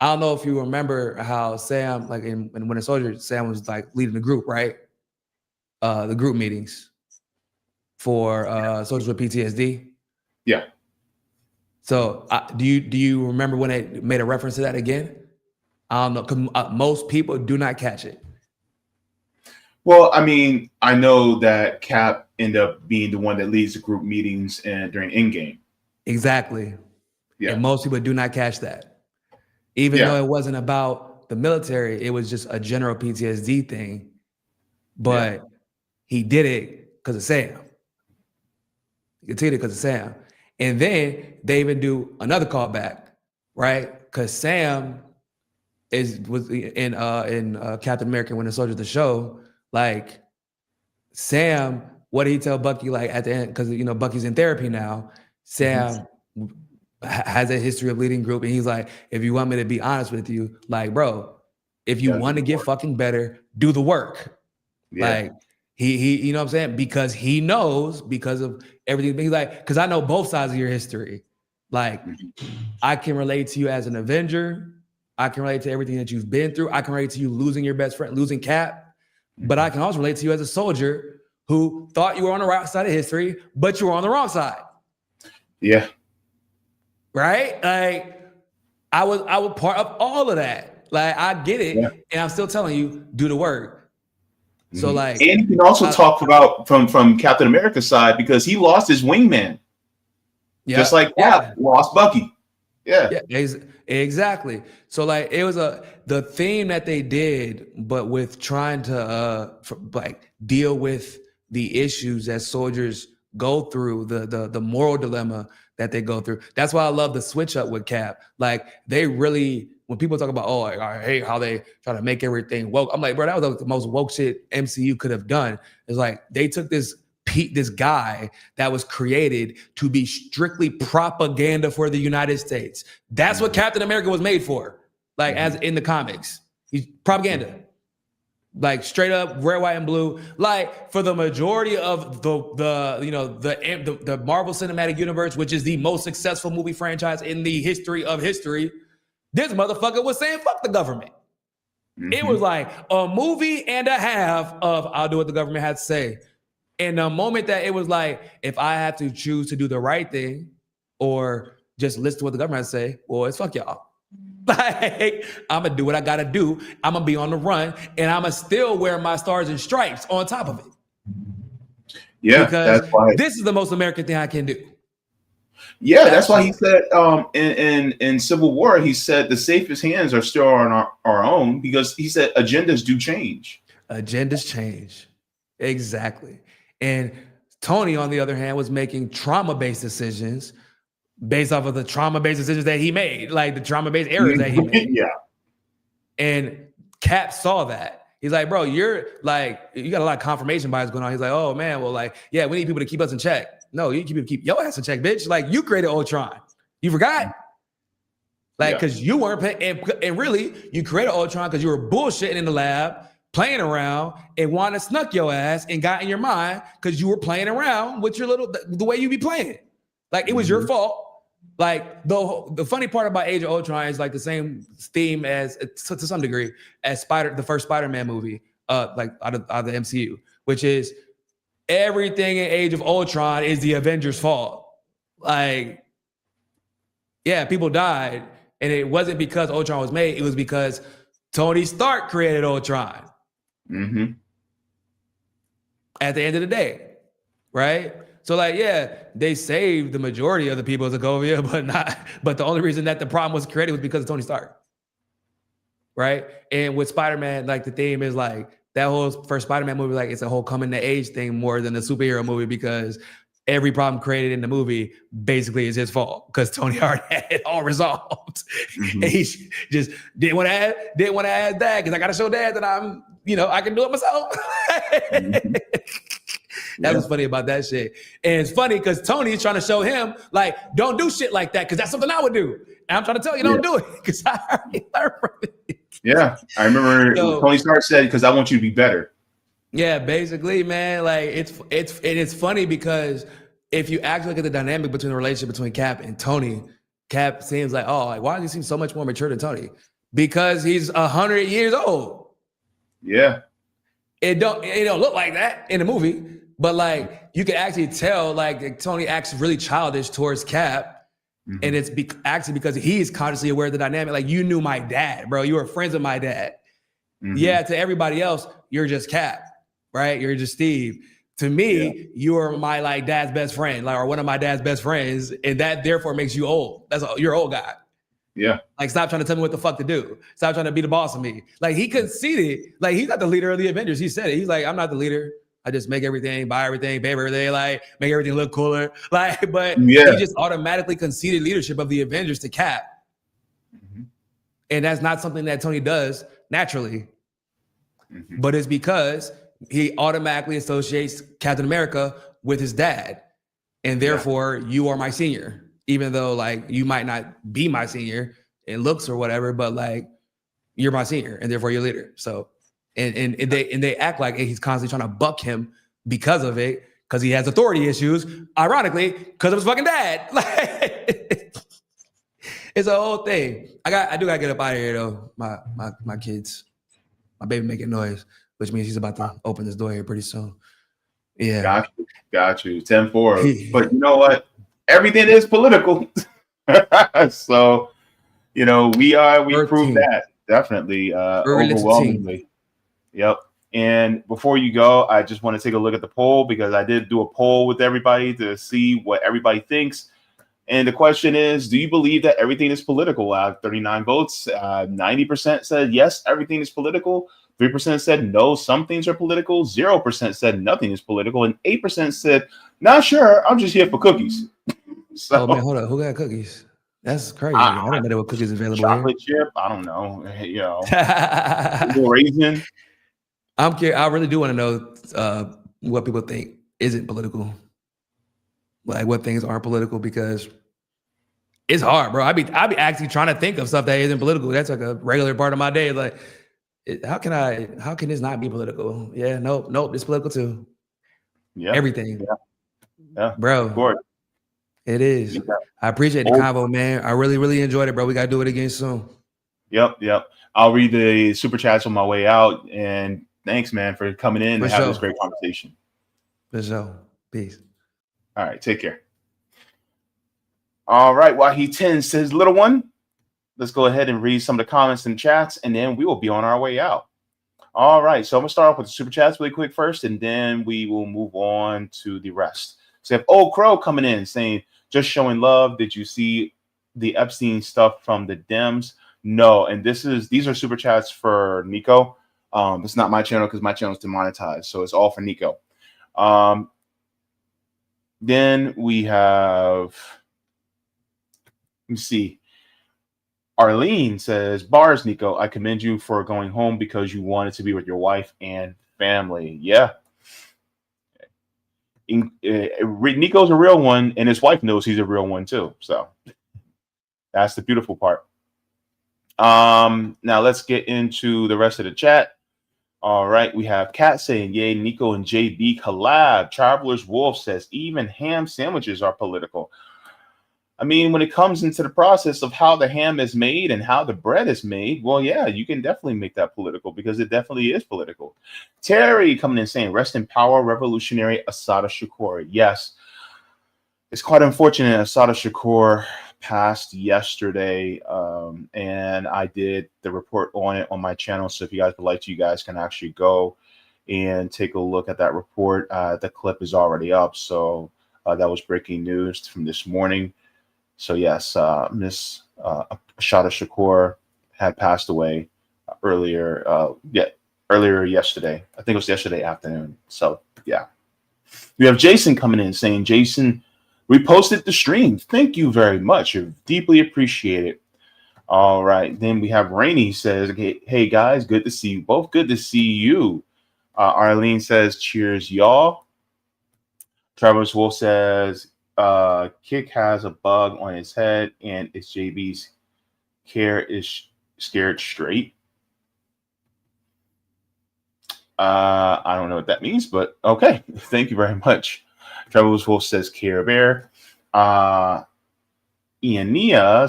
I don't know if you remember how Sam, like in Winter Soldier, Sam was like leading the group, right? The group meetings for soldiers with PTSD. Yeah. So do you remember when they made a reference to that again? I don't know, because most people do not catch it. Well, I mean, I know that Cap ended up being the one that leads the group meetings during Endgame. Exactly. Yeah. And most people do not catch that. Even though it wasn't about the military, it was just a general PTSD thing. But he did it because of Sam. He continued it because of Sam. And then they even do another callback, right? Because Sam was in Captain America Winter Soldier, the show. Like Sam, what did he tell Bucky like at the end? Because Bucky's in therapy now. Sam has a history of leading group, and he's like, if you want me to be honest with you, like, bro, if you want to get fucking better, do the work. Yeah. Like he, you know what I'm saying? Because he knows, because of everything. He's like, because I know both sides of your history. Like, I can relate to you as an Avenger. I can relate to everything that you've been through. I can relate to you losing your best friend, losing Cap. But I can also relate to you as a soldier who thought you were on the right side of history, but you were on the wrong side. Yeah. Right? Like I was part of all of that. Like I get it. Yeah. And I'm still telling you, do the work. So like, and you can also talk about from Captain America's side, because he lost his wingman. Yeah. Just like Cap lost Bucky. Yeah. Exactly. So like it was the theme that they did, but with trying to like deal with the issues that soldiers go through, the moral dilemma that they go through. That's why I love the switch up with Cap. Like they really, when people talk about, oh, like, I hate how they try to make everything woke. I'm like, bro, that was the most woke shit MCU could have done. It's like they took this guy that was created to be strictly propaganda for the United States. That's what Captain America was made for. Like as in the comics, he's propaganda. Like straight up red, white, and blue. Like for the majority of the Marvel Cinematic Universe, which is the most successful movie franchise in the history of history, this motherfucker was saying fuck the government. It was like a movie and a half of I'll do what the government has to say. And the moment that it was like, if I have to choose to do the right thing or just listen to what the government has to say, well, it's fuck y'all. Like, I'm going to do what I got to do. I'm going to be on the run, and I'm going to still wear my stars and stripes on top of it. Yeah, because that's why this is the most American thing I can do. Yeah, that's why he said in Civil War, he said the safest hands are still on our own, because he said agendas do change. Agendas change. Exactly. And Tony, on the other hand, was making trauma-based decisions based off of the trauma-based decisions that he made, like the trauma-based errors that he made. Yeah. And Cap saw that. He's like, bro, you got a lot of confirmation bias going on. He's like, oh man, well, like, yeah, we need people to keep us in check. No, you need people to keep your ass in check, bitch. Like, you created Ultron. You forgot? Like, because you weren't paying, and really, you created Ultron because you were bullshitting in the lab, playing around, and Wanda snuck your ass and got in your mind because you were playing around with your the way you be playing. Like, it was your fault. Like, the funny part about Age of Ultron is like the same theme as, to some degree, as the first Spider-Man movie, like out of the MCU, which is everything in Age of Ultron is the Avengers' fault. Like, yeah, people died, and it wasn't because Ultron was made. It was because Tony Stark created Ultron. Mm-hmm. At the end of the day, right? So, like, yeah, they saved the majority of the people of Sokovia, but the only reason that the problem was created was because of Tony Stark, right? And with Spider-Man, like, the theme is like that whole first Spider-Man movie, like, it's a whole coming to age thing more than a superhero movie, because every problem created in the movie basically is his fault, because Tony already had it all resolved. Mm-hmm. And he just didn't want to add that, because I got to show Dad that I can do it myself. Mm-hmm. That was funny about that shit. And it's funny because Tony's trying to show him, like, don't do shit like that, because that's something I would do. And I'm trying to tell you, don't do it, because I already learned from it. Yeah, I remember Tony Stark said, because I want you to be better. Yeah, basically, man. Like, it's funny because if you actually look at the dynamic between the relationship between Cap and Tony, Cap seems like, why does he seem so much more mature than Tony? Because he's 100 years old. Yeah. It don't look like that in the movie, but like you can actually tell like Tony acts really childish towards Cap, and it's actually because he's consciously aware of the dynamic. Like, you knew my dad, bro. You were friends with my dad. Yeah, to everybody else, you're just Cap, right? You're just Steve. To me, you are my like dad's best friend, like, or one of my dad's best friends, and that therefore makes you old. You're an old guy. Yeah. Like, stop trying to tell me what the fuck to do. Stop trying to be the boss of me. Like, he conceded. Like, he's not the leader of the Avengers. He said it. He's like, I'm not the leader. I just make everything, buy everything, pay everything, like, make everything look cooler. Like, but he just automatically conceded leadership of the Avengers to Cap. And that's not something that Tony does naturally. But it's because he automatically associates Captain America with his dad. And therefore, you are my senior. Even though, like, you might not be my senior in looks or whatever, but like, you're my senior, and therefore you're leader. So, and they act like he's constantly trying to buck him because of it, because he has authority issues. Ironically, because of his fucking dad. Like, it's a whole thing. I do gotta get up out of here though. My kids, my baby making noise, which means he's about to open this door here pretty soon. Yeah, got you. 10-4. But you know what? Everything is political. So, we proved that definitely overwhelmingly. Yep. And before you go, I just want to take a look at the poll, because I did do a poll with everybody to see what everybody thinks. And the question is, do you believe that everything is political? 39 votes, 90% said yes, everything is political. 3% said no, some things are political. 0% said nothing is political. And 8% said, not sure, I'm just here for cookies. So, man, hold up. Who got cookies? That's crazy. I didn't know there were cookies available chocolate here. Chip, I don't know. Raisin. I'm curious. I really do want to know what people think isn't political. Like, what things aren't political, because it's hard, bro. I be actually trying to think of stuff that isn't political. That's like a regular part of my day. Like, how can this not be political? Yeah, nope, it's political too. Yeah. Everything. Yeah. Bro. Of course. It is. Yeah. I appreciate the convo, man. I really, really enjoyed it, bro. We got to do it again soon. Yep. I'll read the super chats on my way out. And thanks, man, for coming in and having this great conversation. For sure. Peace. All right. Take care. All right. While he tends to his little one, let's go ahead and read some of the comments and chats, and then we will be on our way out. All right. So I'm going to start off with the super chats really quick first, and then we will move on to the rest. So we have Old Crow coming in saying, just showing love. Did you see the Epstein stuff from the Dems? No. And these are super chats for Niko. It's not my channel, because my channel is demonetized. So it's all for Niko. Then we have, let me see. Arlene says, bars, Niko, I commend you for going home because you wanted to be with your wife and family. Yeah. Niko's a real one, and his wife knows he's a real one too. So that's the beautiful part. Now let's get into the rest of the chat. All right, we have Kat saying, yay, Niko and JB collab. Traveler's Wolf says, even ham sandwiches are political. I mean, when it comes into the process of how the ham is made and how the bread is made, well, yeah, you can definitely make that political because it definitely is political. Terry coming in saying, rest in power, revolutionary Assata Shakur. Yes, it's quite unfortunate. Assata Shakur passed yesterday, and I did the report on it on my channel. So if you guys would like to, you guys can actually go and take a look at that report. The clip is already up. So that was breaking news from this morning. So yes, Miss Ashada Shakur had passed away earlier. Earlier yesterday. I think it was yesterday afternoon. So yeah, we have Jason coming in saying, Jason reposted the stream. Thank you very much. I deeply appreciate it. All right, then we have Rainey says, hey guys, good to see you both. Good to see you. Arlene says, cheers, y'all. Travis Wolf says, Kick has a bug on his head and it's JB's care is scared straight. I don't know what that means, but okay. Thank you very much. Travis Wolf says, Care Bear. Iania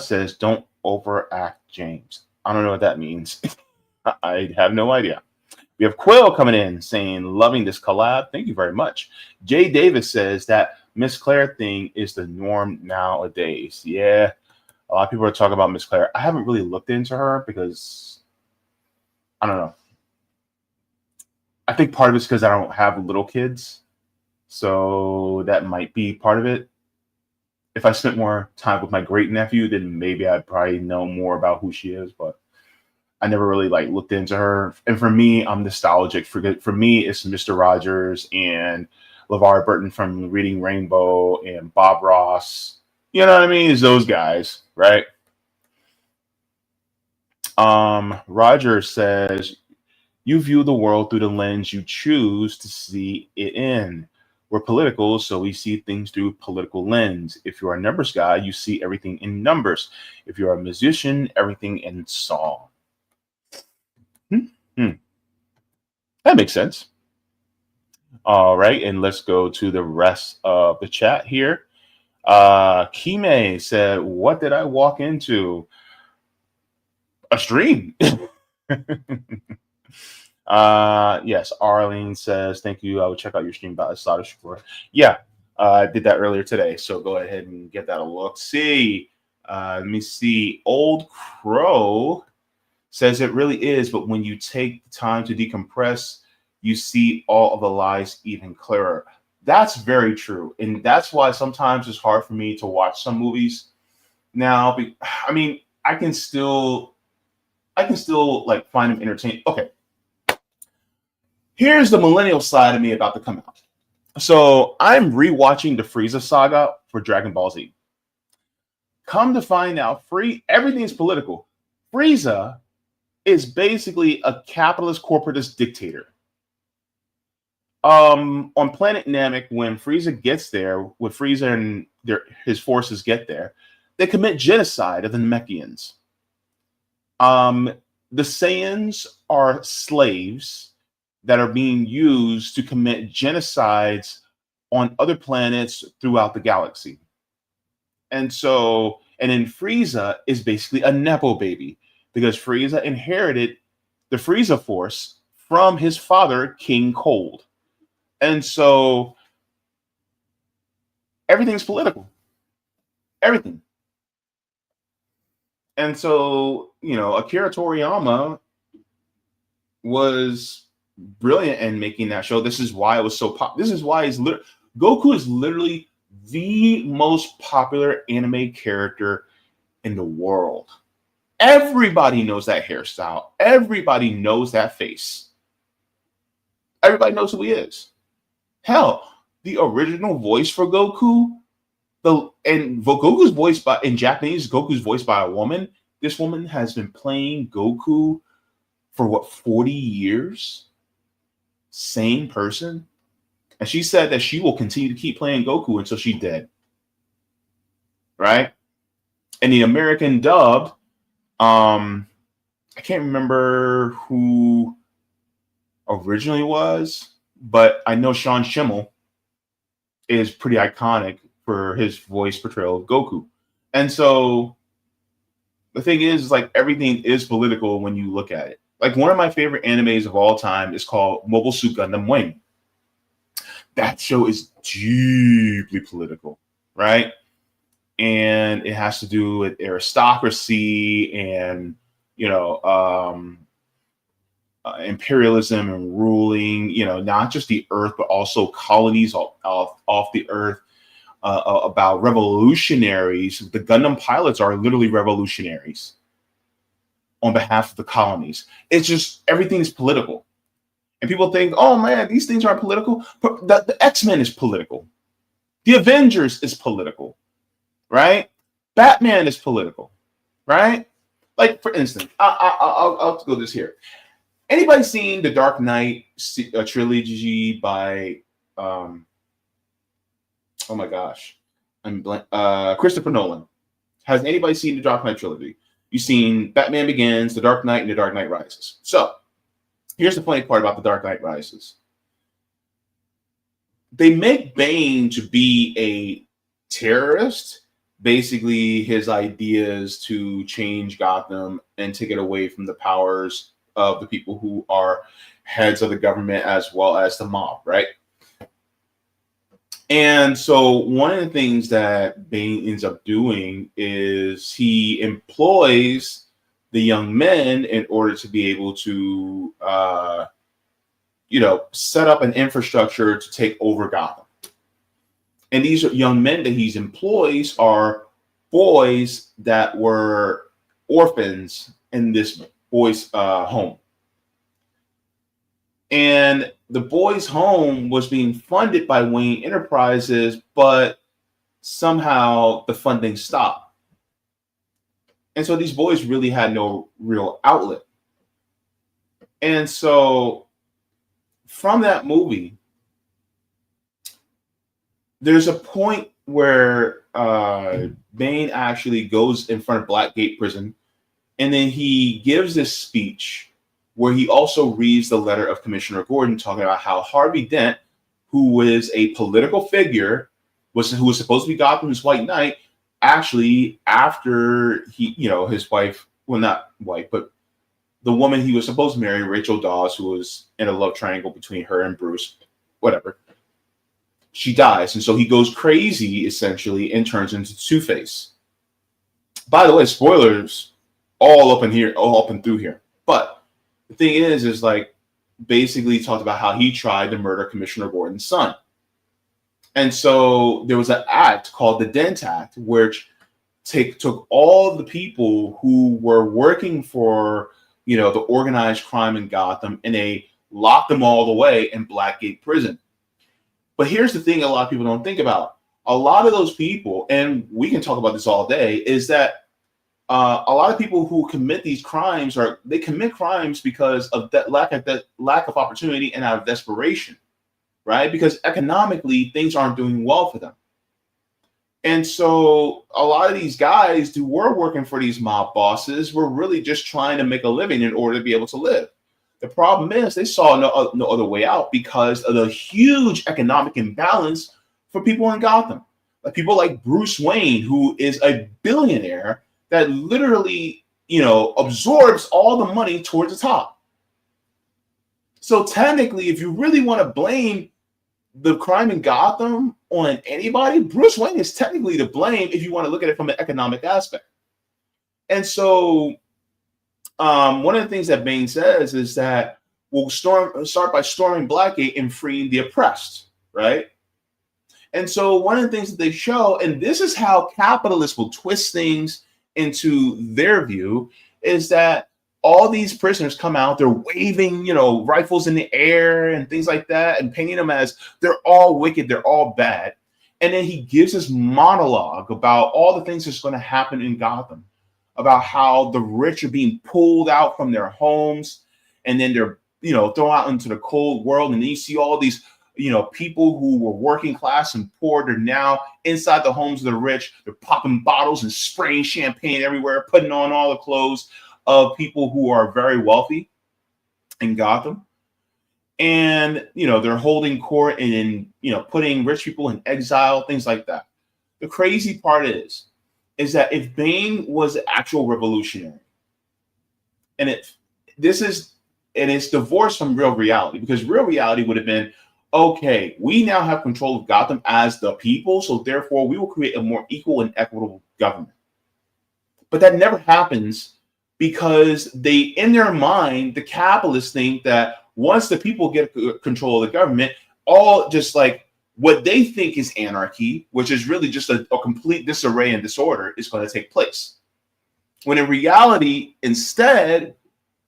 says, don't overact, James. I don't know what that means. I have no idea. We have Quill coming in saying, loving this collab. Thank you very much. Jay Davis says that Miss Claire thing is the norm nowadays. Yeah, a lot of people are talking about Miss Claire. I haven't really looked into her because I don't know. I think part of it's because I don't have little kids. So that might be part of it. If I spent more time with my great nephew, then maybe I'd probably know more about who she is. But I never really looked into her. And for me, I'm nostalgic. For me, it's Mr. Rogers and LeVar Burton from Reading Rainbow and Bob Ross. You know what I mean? It's those guys, right? Roger says, you view the world through the lens you choose to see it in. We're political, so we see things through political lens. If you're a numbers guy, you see everything in numbers. If you're a musician, everything in song. That makes sense. All right, and let's go to the rest of the chat here. Kime said, what did I walk into? A stream. Yes, Arlene says, thank you. I will check out your stream about Assata Shakur. Yeah, I did that earlier today, so go ahead and get that a look. See, let me see. Old Crow says it really is, but when you take the time to decompress, you see all of the lies even clearer. That's very true. And that's why sometimes it's hard for me to watch some movies now. I mean, I can still find them entertaining. Okay. Here's the millennial side of me about to come out. So I'm rewatching the Frieza saga for Dragon Ball Z. Come to find out, everything's political. Frieza is basically a capitalist corporatist dictator. On planet Namek, when Frieza gets there, when Frieza and his forces get there, they commit genocide of the Namekians. The Saiyans are slaves that are being used to commit genocides on other planets throughout the galaxy. And then Frieza is basically a Nepo baby because Frieza inherited the Frieza Force from his father, King Cold. And so everything's political. Everything. And so, Akira Toriyama was brilliant in making that show. This is why it was so popular. This is why Goku is literally the most popular anime character in the world. Everybody knows that hairstyle. Everybody knows that face. Everybody knows who he is. Hell, the original voice for Goku, Goku's voiced by, in Japanese, Goku's voiced by a woman. This woman has been playing Goku for 40 years? Same person. And she said that she will continue to keep playing Goku until she's dead. Right? And the American dub, I can't remember who originally was, but I know Sean Schimmel is pretty iconic for his voice portrayal of Goku. And so the thing is like everything is political when you look at it. Like one of my favorite animes of all time is called Mobile Suit Gundam Wing. That show is deeply political, right? And it has to do with aristocracy and imperialism and ruling, not just the earth but also colonies off the earth. About revolutionaries. The Gundam pilots are literally revolutionaries on behalf of the colonies. It's just everything is political. And people think, oh man, these things aren't political. The X-Men is political. The Avengers is political, right? Batman is political, right? Like, for instance, I'll go this here. Anybody seen the Dark Knight trilogy by, oh my gosh, Christopher Nolan? Has anybody seen the Dark Knight trilogy? You've seen Batman Begins, The Dark Knight, and The Dark Knight Rises. So, here's the funny part about The Dark Knight Rises. They make Bane to be a terrorist. Basically, his ideas to change Gotham and take it away from the powers of the people who are heads of the government as well as the mob, right? And so one of the things that Bane ends up doing is he employs the young men in order to be able to, set up an infrastructure to take over Gotham. And these young men that he employs are boys that were orphans in this boys' home. And the boys' home was being funded by Wayne Enterprises, but somehow the funding stopped. And so these boys really had no real outlet. And so from that movie, there's a point where Bane actually goes in front of Blackgate Prison, and then he gives this speech where he also reads the letter of Commissioner Gordon talking about how Harvey Dent, who was a political figure, who was supposed to be Gotham's White Knight, actually, after his wife, well, not wife, but the woman he was supposed to marry, Rachel Dawes, who was in a love triangle between her and Bruce, whatever, she dies. And so he goes crazy, essentially, and turns into Two-Face. By the way, spoilers all up and through here. But the thing is like, basically talked about how he tried to murder Commissioner Gordon's son. And so there was an act called the Dent Act, which took all the people who were working for, the organized crime in Gotham, and they locked them all away in Blackgate Prison. But here's the thing a lot of people don't think about. A lot of those people, and we can talk about this all day, is that a lot of people who commit these crimes they commit crimes because of that lack of opportunity and out of desperation, right? Because economically things aren't doing well for them. And so a lot of these guys who were working for these mob bosses were really just trying to make a living in order to be able to live. The problem is they saw no other way out because of the huge economic imbalance for people in Gotham. Like people like Bruce Wayne, who is a billionaire that literally, absorbs all the money towards the top. So technically, if you really want to blame the crime in Gotham on anybody, Bruce Wayne is technically to blame if you want to look at it from an economic aspect. And so one of the things that Bane says is that we'll start by storming Blackgate and freeing the oppressed, right? And so one of the things that they show, and this is how capitalists will twist things into their view, is that all these prisoners come out, they're waving, rifles in the air and things like that, and painting them as they're all wicked, they're all bad. And then he gives this monologue about all the things that's going to happen in Gotham, about how the rich are being pulled out from their homes, and then they're, thrown out into the cold world. And then you see all these, people who were working class and poor, they're now inside the homes of the rich. They're popping bottles and spraying champagne everywhere, putting on all the clothes of people who are very wealthy in Gotham. And, they're holding court and, putting rich people in exile, things like that. The crazy part is is that if Bane was an actual revolutionary, and it's divorced from real reality, because real reality would have been, okay, we now have control of Gotham as the people, so therefore we will create a more equal and equitable government. But that never happens because they, in their mind, the capitalists think that once the people get control of the government, all just like what they think is anarchy, which is really just a complete disarray and disorder, is going to take place. When in reality, instead,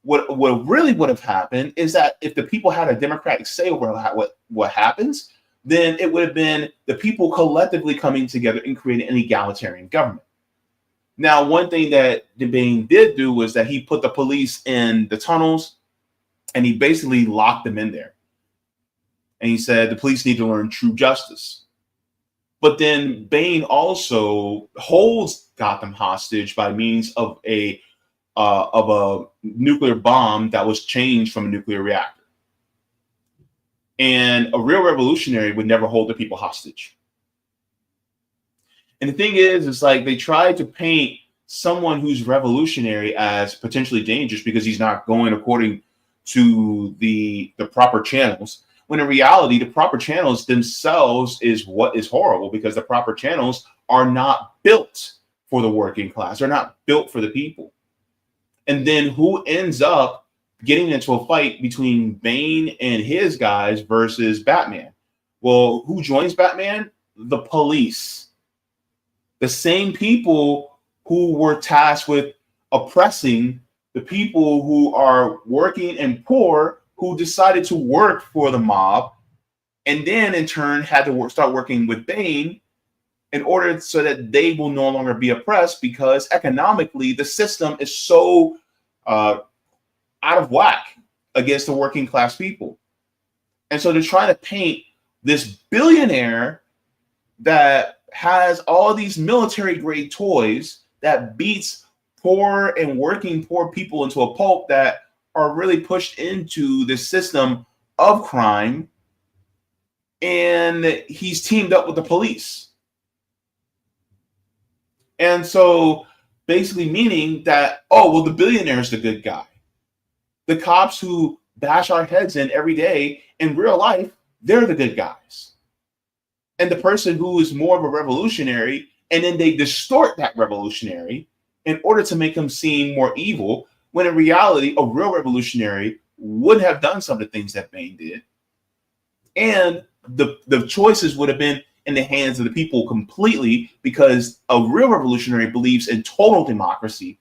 what really would have happened is that if the people had a democratic say over what happens, then it would have been the people collectively coming together and creating an egalitarian government. Now, one thing that Bane did do was that he put the police in the tunnels and he basically locked them in there. And he said the police need to learn true justice. But then Bane also holds Gotham hostage by means of a nuclear bomb that was changed from a nuclear reactor. And a real revolutionary would never hold the people hostage. And the thing is like they try to paint someone who's revolutionary as potentially dangerous because he's not going according to the proper channels, when in reality, the proper channels themselves is what is horrible, because the proper channels are not built for the working class. They're not built for the people. And then who ends up getting into a fight between Bane and his guys versus Batman? Well, who joins Batman? The police. The same people who were tasked with oppressing the people who are working and poor, who decided to work for the mob, and then in turn had to start working with Bane in order so that they will no longer be oppressed, because economically the system is so out of whack against the working class people. And so they're trying to paint this billionaire that has all these military grade toys that beats poor and working poor people into a pulp, that are really pushed into this system of crime. And he's teamed up with the police. And so basically meaning that, oh, well, the billionaire's the good guy. The cops who bash our heads in every day in real life, they're the good guys. And the person who is more of a revolutionary, and then they distort that revolutionary in order to make him seem more evil, when in reality, a real revolutionary would have done some of the things that Bane did. And the choices would have been in the hands of the people completely, because a real revolutionary believes in total democracy,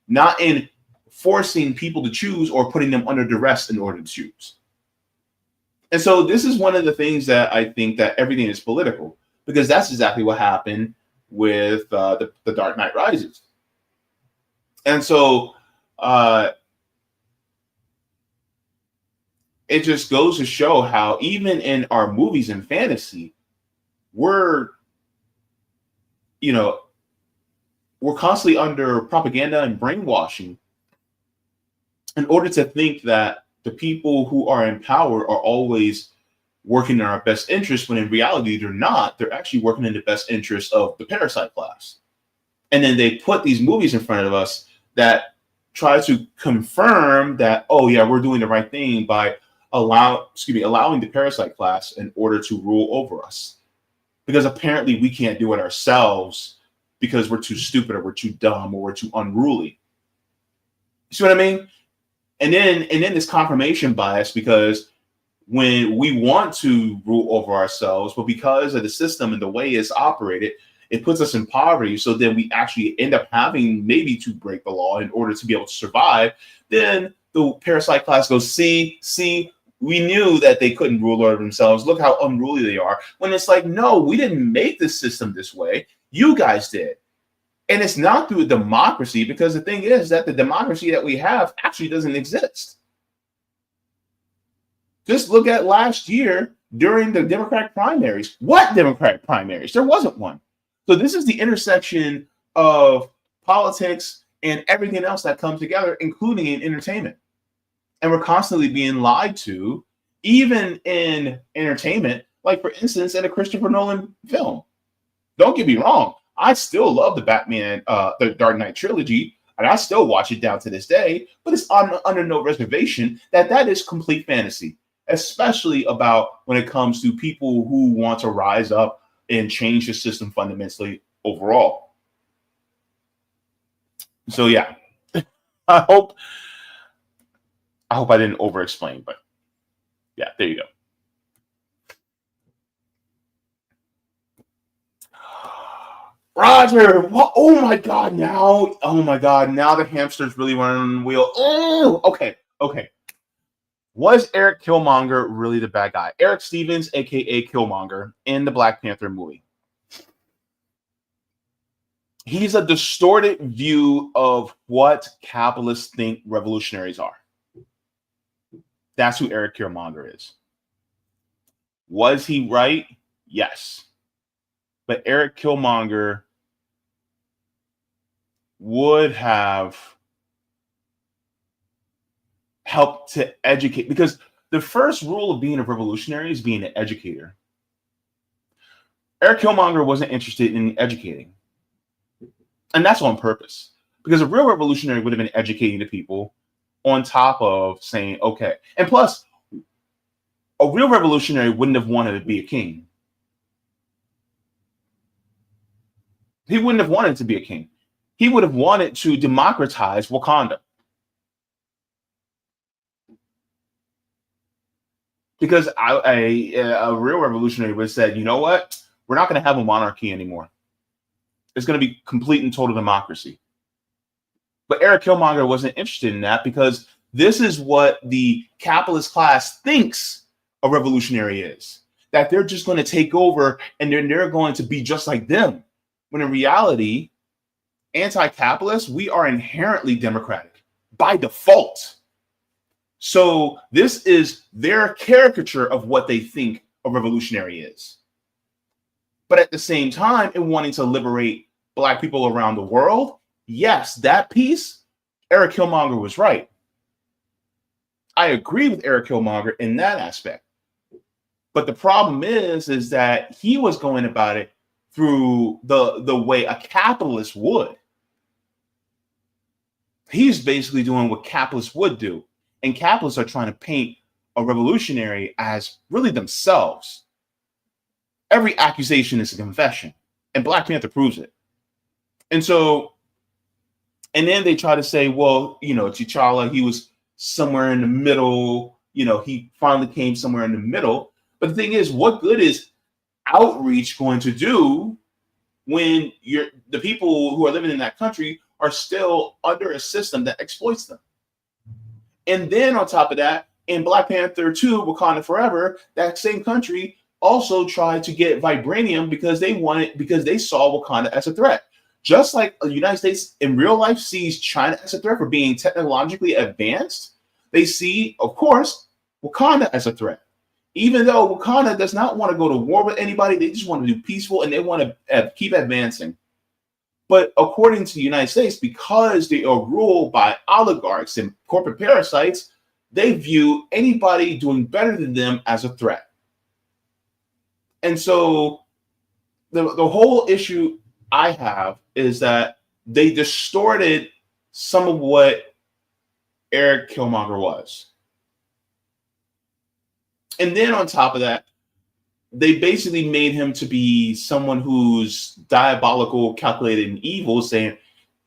not in forcing people to choose or putting them under duress in order to choose. And so this is one of the things that I think that everything is political, because that's exactly what happened with the Dark Knight Rises. And so it just goes to show how even in our movies and fantasy, we're constantly under propaganda and brainwashing in order to think that the people who are in power are always working in our best interest, when in reality they're not. They're actually working in the best interest of the parasite class. And then they put these movies in front of us that try to confirm that, oh yeah, we're doing the right thing by allowing the parasite class in order to rule over us. Because apparently we can't do it ourselves because we're too stupid, or we're too dumb, or we're too unruly. You see what I mean? And then this confirmation bias, because when we want to rule over ourselves, but because of the system and the way it's operated, it puts us in poverty. So then we actually end up having maybe to break the law in order to be able to survive. Then the parasite class goes, see, we knew that they couldn't rule over themselves. Look how unruly they are. When it's like, no, we didn't make the system this way. You guys did. And it's not through democracy, because the thing is that the democracy that we have actually doesn't exist. Just look at last year during the Democratic primaries. What Democratic primaries? There wasn't one. So this is the intersection of politics and everything else that comes together, including in entertainment. And we're constantly being lied to, even in entertainment, like, for instance, in a Christopher Nolan film. Don't get me wrong. I still love the Batman, the Dark Knight trilogy, and I still watch it down to this day. But it's under no reservation that is complete fantasy, especially about when it comes to people who want to rise up and change the system fundamentally overall. So yeah, I hope I didn't over-explain, but yeah, there you go. Roger, what? Oh my God! Now the hamster's really running the wheel. Oh, okay. Was Eric Killmonger really the bad guy? Eric Stevens, aka Killmonger, in the Black Panther movie. He's a distorted view of what capitalists think revolutionaries are. That's who Eric Killmonger is. Was he right? Yes. But Eric Killmonger would have helped to educate, because the first rule of being a revolutionary is being an educator. Eric Killmonger wasn't interested in educating. And that's on purpose, because a real revolutionary would have been educating the people on top of saying, okay. And plus, a real revolutionary wouldn't have wanted to be a king. He wouldn't have wanted to be a king. He would have wanted to democratize Wakanda. Because a real revolutionary would have said, you know what? We're not going to have a monarchy anymore. It's going to be complete and total democracy. But Eric Killmonger wasn't interested in that, because this is what the capitalist class thinks a revolutionary is. That they're just going to take over and then they're going to be just like them. When in reality, anti-capitalists, we are inherently democratic by default. So this is their caricature of what they think a revolutionary is. But at the same time, in wanting to liberate Black people around the world, yes, that piece, Eric Killmonger was right. I agree with Eric Killmonger in that aspect. But the problem is that he was going about it through the way a capitalist would. He's basically doing what capitalists would do. And capitalists are trying to paint a revolutionary as really themselves. Every accusation is a confession. And Black Panther proves it. And so, and then they try to say, well, T'Challa, he was somewhere in the middle. He finally came somewhere in the middle. But the thing is, what good is outreach going to do when the people who are living in that country are still under a system that exploits them? And then on top of that, in Black Panther 2, Wakanda Forever, that same country also tried to get vibranium because they saw Wakanda as a threat. Just like the United States in real life sees China as a threat for being technologically advanced, they see, of course, Wakanda as a threat. Even though Wakanda does not want to go to war with anybody, they just want to do peaceful and they want to keep advancing. But according to the United States, because they are ruled by oligarchs and corporate parasites, they view anybody doing better than them as a threat. And so the whole issue I have is that they distorted some of what Eric Killmonger was. And then on top of that, they basically made him to be someone who's diabolical, calculated, and evil, saying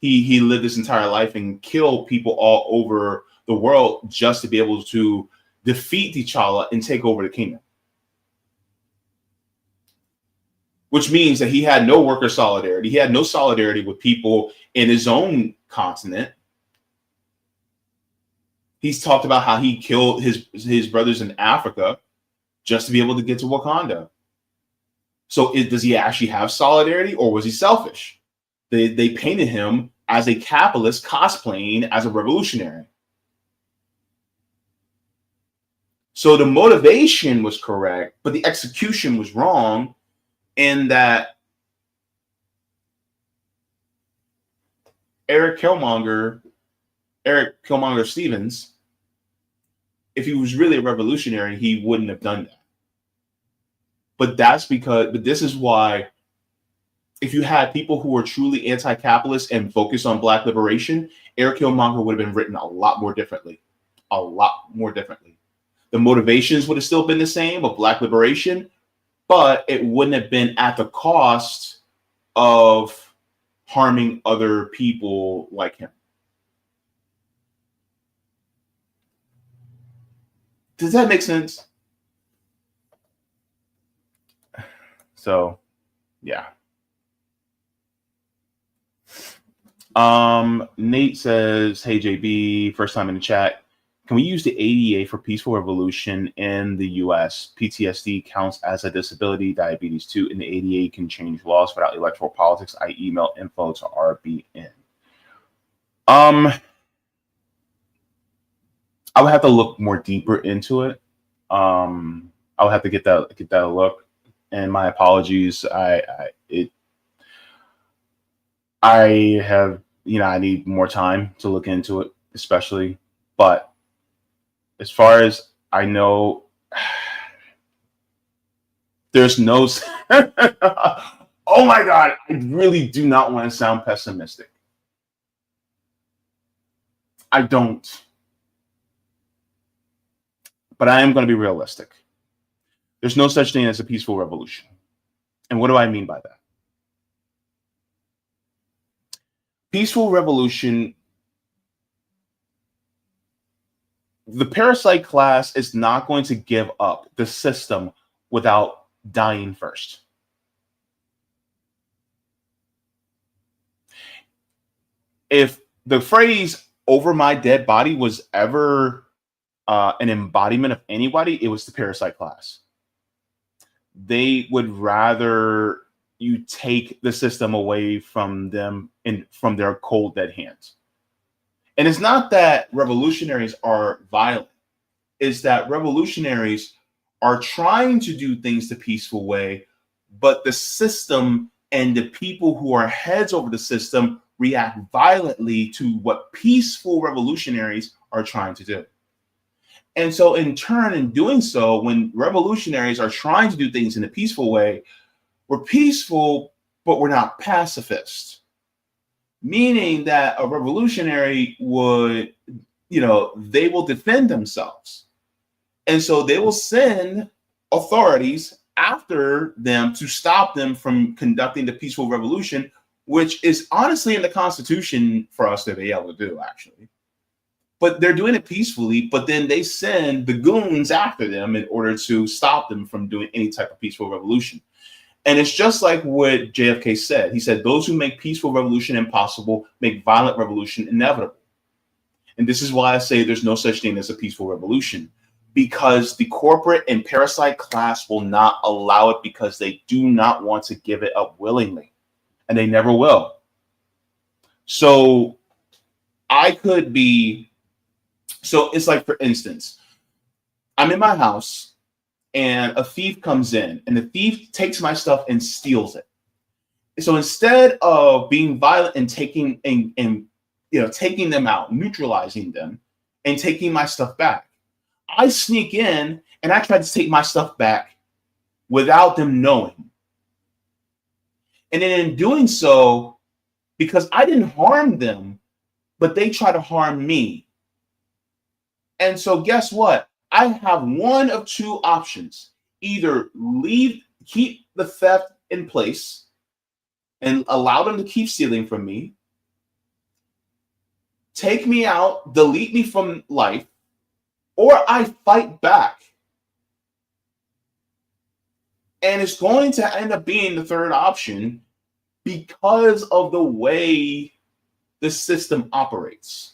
he lived his entire life and killed people all over the world just to be able to defeat T'Challa and take over the kingdom. Which means that he had no worker solidarity. He had no solidarity with people in his own continent. He's talked about how he killed his brothers in Africa just to be able to get to Wakanda. So does he actually have solidarity, or was he selfish? They painted him as a capitalist cosplaying as a revolutionary. So the motivation was correct, but the execution was wrong, in that Eric Killmonger Stevens, if he was really a revolutionary, he wouldn't have done that. But this is why if you had people who were truly anti-capitalist and focused on Black liberation, Eric Killmonger would have been written a lot more differently. A lot more differently. The motivations would have still been the same of Black liberation, but it wouldn't have been at the cost of harming other people like him. Does that make sense? So, yeah. Nate says, hey JB, first time in the chat. Can we use the ADA for peaceful revolution in the US? PTSD counts as a disability, diabetes too, and the ADA can change laws without electoral politics. I email info to RBN. I would have to look more deeper into it. I would have to get that a look. And my apologies. I have, I need more time to look into it, especially. But as far as I know, there's no. Oh my God! I really do not want to sound pessimistic. I don't. But I am going to be realistic. There's no such thing as a peaceful revolution. And what do I mean by that? Peaceful revolution, the parasite class is not going to give up the system without dying first. If the phrase "over my dead body" was ever an embodiment of anybody, it was the parasite class. They would rather you take the system away from them and from their cold dead hands. And it's not that revolutionaries are violent. It's that revolutionaries are trying to do things the peaceful way, but the system and the people who are heads over the system react violently to what peaceful revolutionaries are trying to do. And so in turn, in doing so, when revolutionaries are trying to do things in a peaceful way, we're peaceful, but we're not pacifist. Meaning that a revolutionary would, they will defend themselves. And so they will send authorities after them to stop them from conducting the peaceful revolution, which is honestly in the Constitution for us to be able to do, actually. But they're doing it peacefully, but then they send the goons after them in order to stop them from doing any type of peaceful revolution. And it's just like what JFK said. He said, those who make peaceful revolution impossible make violent revolution inevitable. And this is why I say there's no such thing as a peaceful revolution, because the corporate and parasite class will not allow it, because they do not want to give it up willingly, and they never will. So it's like, for instance, I'm in my house and a thief comes in, and the thief takes my stuff and steals it. So instead of being violent and taking them out, neutralizing them, and taking my stuff back, I sneak in and I try to take my stuff back without them knowing. And then in doing so, because I didn't harm them, but they try to harm me. And so guess what? I have one of two options. Either keep the theft in place and allow them to keep stealing from me, take me out, delete me from life, or I fight back. And it's going to end up being the third option because of the way the system operates.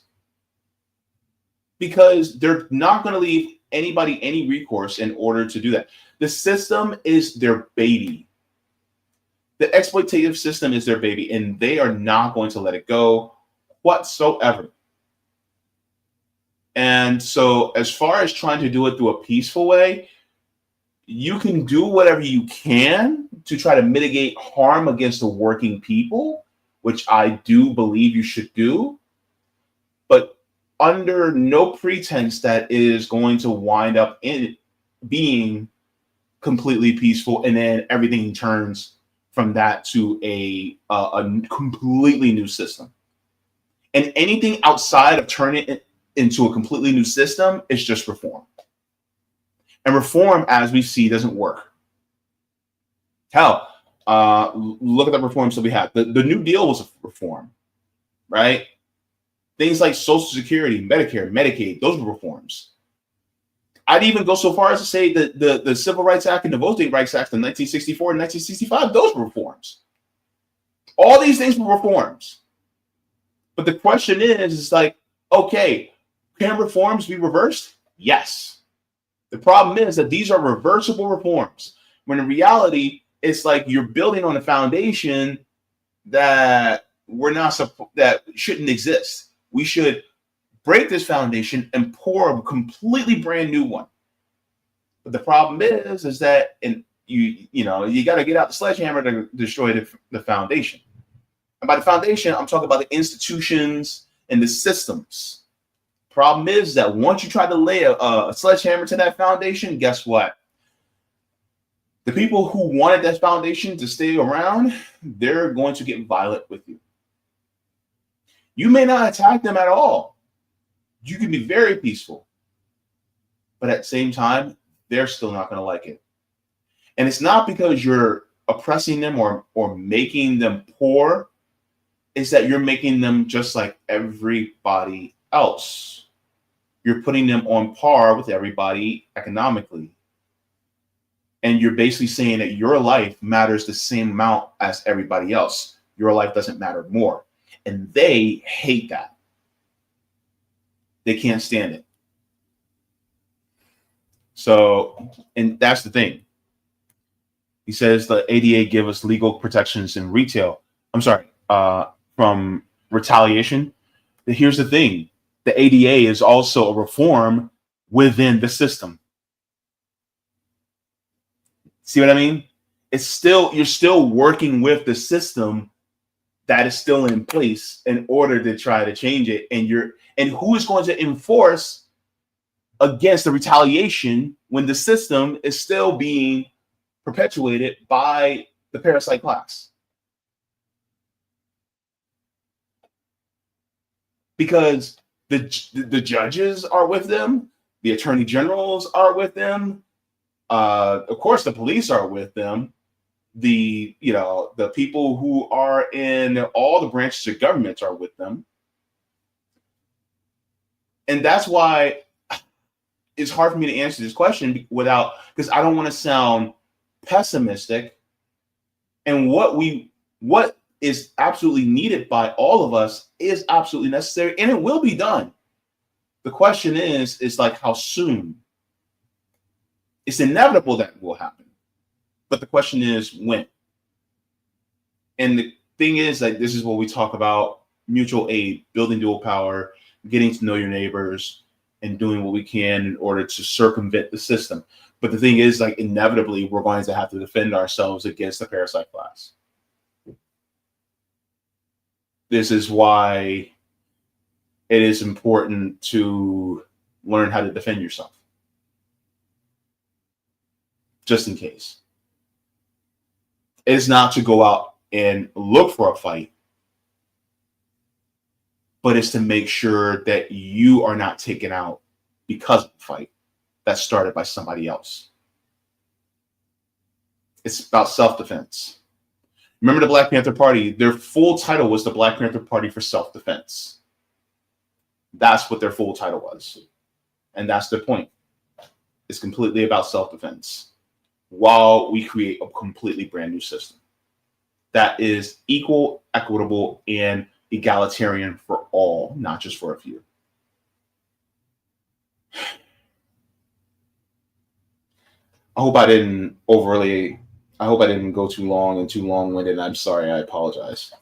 Because they're not going to leave anybody any recourse in order to do that. The system is their baby. The exploitative system is their baby, and they are not going to let it go whatsoever. And so as far as trying to do it through a peaceful way, you can do whatever you can to try to mitigate harm against the working people, which I do believe you should do. But under no pretense that is going to wind up in being completely peaceful and then everything turns from that to a completely new system. And anything outside of turning it into a completely new system is just reform. And reform, as we see, doesn't work. Hell, look at the reforms that we have. The New Deal was a reform, right? Things like Social Security, Medicare, Medicaid, those were reforms. I'd even go so far as to say that the Civil Rights Act and the Voting Rights Act of 1964 and 1965, those were reforms. All these things were reforms. But the question is like, okay, can reforms be reversed? Yes. The problem is that these are reversible reforms, when in reality, it's like you're building on a foundation that that shouldn't exist. We should break this foundation and pour a completely brand new one. But the problem is that you got to get out the sledgehammer to destroy the foundation. And by the foundation, I'm talking about the institutions and the systems. Problem is that once you try to lay a sledgehammer to that foundation, guess what? The people who wanted that foundation to stay around, they're going to get violent with you. You may not attack them at all. You can be very peaceful. But at the same time, they're still not going to like it. And it's not because you're oppressing them or making them poor. It's that you're making them just like everybody else. You're putting them on par with everybody economically. And you're basically saying that your life matters the same amount as everybody else. Your life doesn't matter more. And they hate that. They can't stand it. So, and that's the thing. He says the ADA give us legal protections in retail. I'm sorry, from retaliation. Here's the thing. The ADA is also a reform within the system. See what I mean? You're still working with the system that is still in place in order to try to change it. And who is going to enforce against the retaliation when the system is still being perpetuated by the parasite class? Because the judges are with them, the attorney generals are with them, of course the police are with them, the people who are in all the branches of government are with them. And that's why it's hard for me to answer this question because I don't want to sound pessimistic. And what is absolutely needed by all of us is absolutely necessary, and it will be done. The question is like how soon. It's inevitable that it will happen, but the question is when. And the thing is, like, this is what we talk about: mutual aid, building dual power, getting to know your neighbors, and doing what we can in order to circumvent the system. But the thing is, like, inevitably, we're going to have to defend ourselves against the parasite class. This is why it is important to learn how to defend yourself, just in case. It is not to go out and look for a fight, but it's to make sure that you are not taken out because of the fight that's started by somebody else. It's about self-defense. Remember the Black Panther Party? Their full title was the Black Panther Party for Self-Defense. That's what their full title was. And that's their point. It's completely about self-defense while we create a completely brand new system that is equal, equitable, and egalitarian for all, not just for a few. I hope I didn't go too long and too long-winded. I'm sorry. I apologize.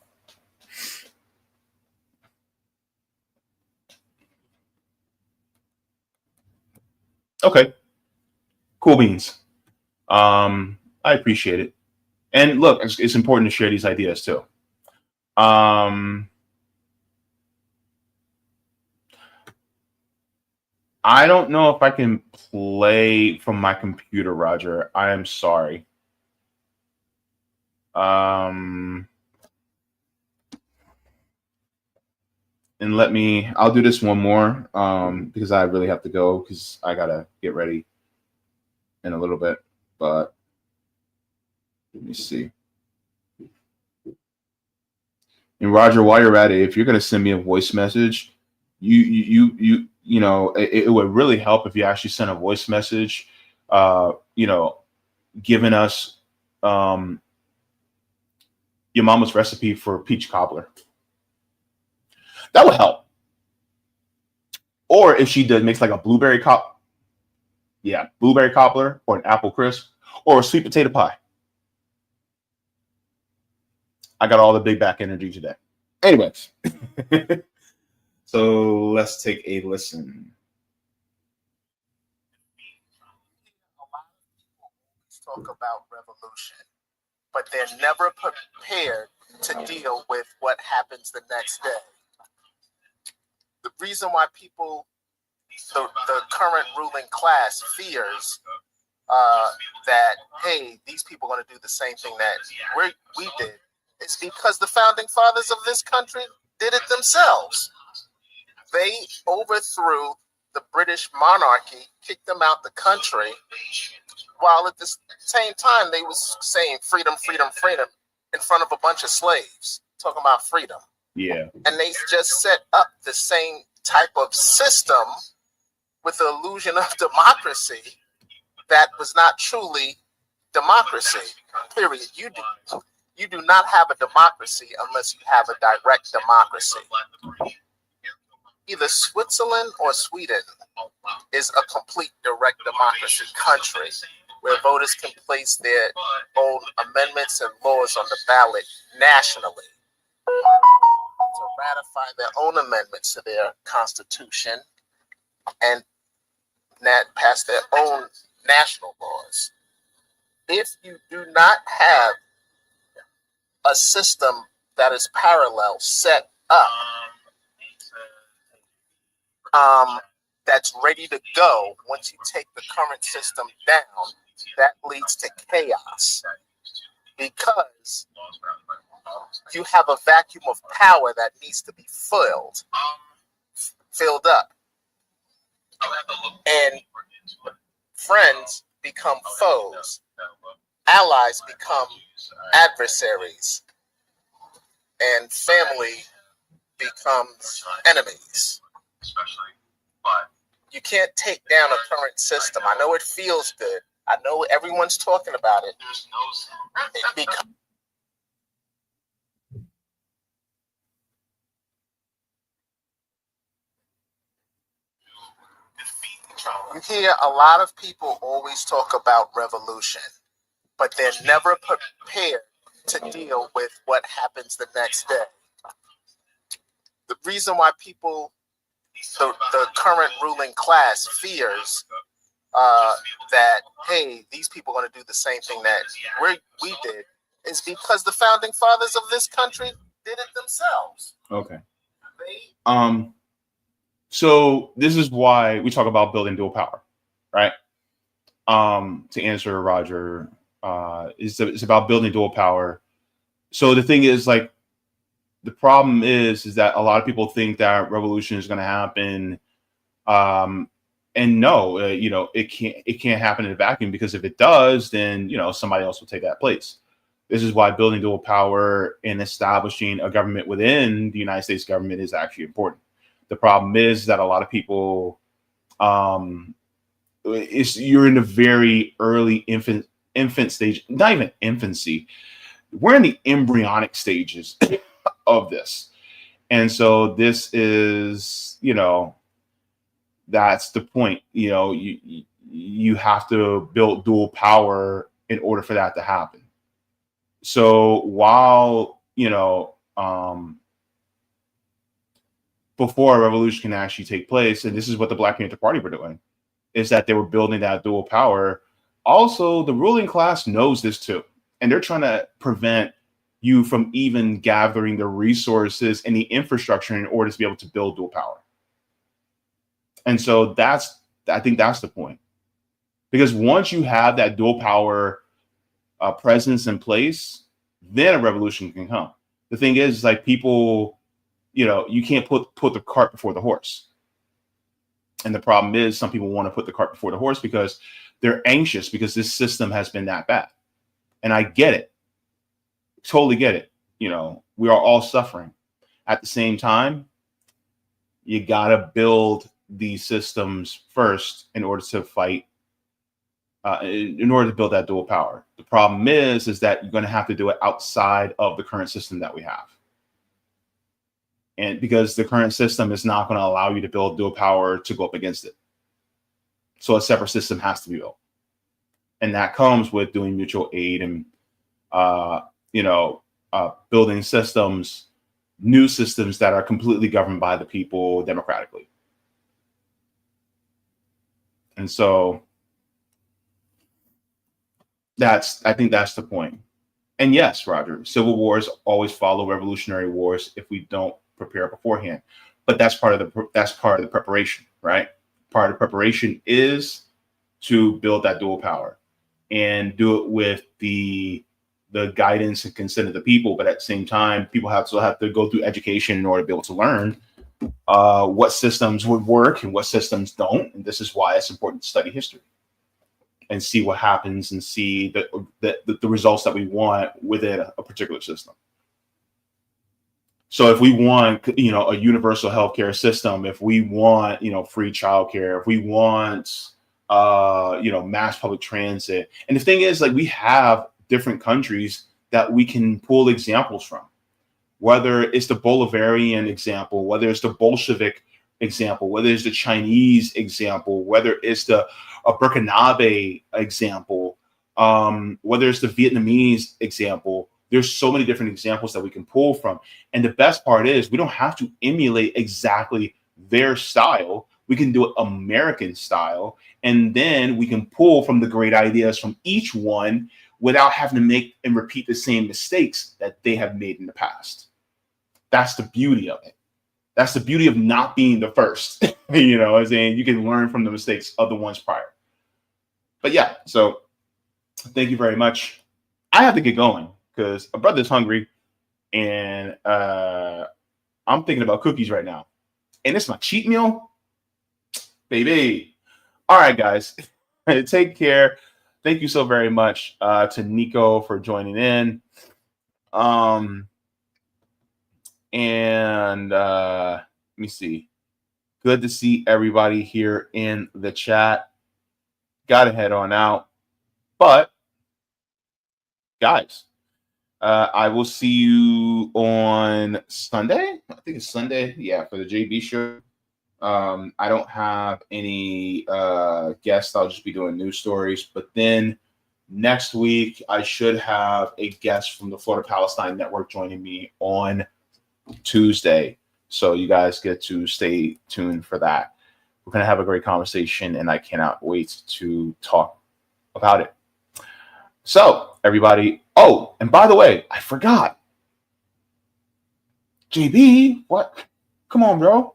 Okay. Cool beans. I appreciate it. And look, it's important to share these ideas too. I don't know if I can play from my computer, Roger. I am sorry. And I'll do this one more because I really have to go because I gotta get ready in a little bit. But let me see. And Roger, while you're at it, if you're gonna send me a voice message, it would really help if you actually sent a voice message, giving us your mama's recipe for peach cobbler. That would help. Or if she makes like a blueberry cobbler or an apple crisp or a sweet potato pie. I got all the big back energy today. Anyways, so let's take a listen. Talk about revolution, but they're never prepared to deal with what happens the next day. The reason why the current ruling class fears that, hey, these people are going to do the same thing that we did is because the founding fathers of this country did it themselves. They overthrew the British monarchy, kicked them out the country, while at the same time they was saying freedom, freedom, freedom in front of a bunch of slaves, talking about freedom. Yeah. And they just set up the same type of system with the illusion of democracy that was not truly democracy, period. You do not have a democracy unless you have a direct democracy. Either Switzerland or Sweden is a complete direct democracy country where voters can place their own amendments and laws on the ballot nationally to ratify their own amendments to their constitution and pass their own national laws. If you do not have a system that is parallel set up, that's ready to go once you take the current system down, that leads to chaos because you have a vacuum of power that needs to be filled up. And friends become foes, allies become adversaries, and family becomes enemies. You can't take down a current system. I know it feels good. I know everyone's talking about it. You hear a lot of people always talk about revolution, but they're never prepared to deal with what happens the next day. The reason why the current ruling class fears that, hey, these people are going to do the same thing that we did is because the founding fathers of this country did it themselves. Okay. So this is why we talk about building dual power, right? To answer Roger, it's about building dual power. So the thing is, like, the problem is that a lot of people think that revolution is going to happen, and no, it can't happen in a vacuum, because if it does, then somebody else will take that place. This is why building dual power and establishing a government within the United States government is actually important. The problem is that a lot of people, you're in the very early infant stage, not even infancy. We're in the embryonic stages of this. And so this is, that's the point. You have to build dual power in order for that to happen. So while, before a revolution can actually take place, and this is what the Black Panther Party were doing, is that they were building that dual power. Also, the ruling class knows this too, and they're trying to prevent you from even gathering the resources and the infrastructure in order to be able to build dual power. And so I think that's the point. Because once you have that dual power presence in place, then a revolution can come. The thing is like people, you can't put the cart before the horse. And the problem is some people want to put the cart before the horse because they're anxious because this system has been that bad. And I get it. Totally get it. We are all suffering. At the same time, you got to build these systems first in order to fight, in order to build that dual power. The problem is that you're going to have to do it outside of the current system that we have. And because the current system is not going to allow you to build dual power to go up against it. So a separate system has to be built. And that comes with doing mutual aid and, building systems, new systems that are completely governed by the people democratically. And so I think that's the point. And yes, Roger, civil wars always follow revolutionary wars if we don't prepare beforehand. But that's part of the preparation, right? Part of the preparation is to build that dual power and do it with the guidance and consent of the people. But at the same time, people still have to go through education in order to be able to learn what systems would work and what systems don't. And this is why it's important to study history and see what happens and see the results that we want within a particular system. So if we want, a universal healthcare system, if we want, free childcare, if we want, mass public transit. And the thing is, like, we have different countries that we can pull examples from, whether it's the Bolivarian example, whether it's the Bolshevik example, whether it's the Chinese example, whether it's the Burkinabe example, whether it's the Vietnamese example. There's so many different examples that we can pull from. And the best part is we don't have to emulate exactly their style. We can do it American style. And then we can pull from the great ideas from each one without having to make and repeat the same mistakes that they have made in the past. That's the beauty of it. That's the beauty of not being the first. As in you can learn from the mistakes of the ones prior. But yeah, so thank you very much. I have to get going because my brother's hungry and I'm thinking about cookies right now. And it's my cheat meal, baby. All right, guys, take care. Thank you so very much to Niko for joining in. And let me see. Good to see everybody here in the chat. Got to head on out. But guys, I will see you on Sunday. I think it's Sunday. Yeah, for the JB show. I don't have any guests. I'll just be doing news stories. But then next week, I should have a guest from the Florida Palestine Network joining me on Tuesday. So you guys get to stay tuned for that. We're going to have a great conversation, and I cannot wait to talk about it. So, everybody. Oh, and by the way, I forgot. JB, what? Come on, bro.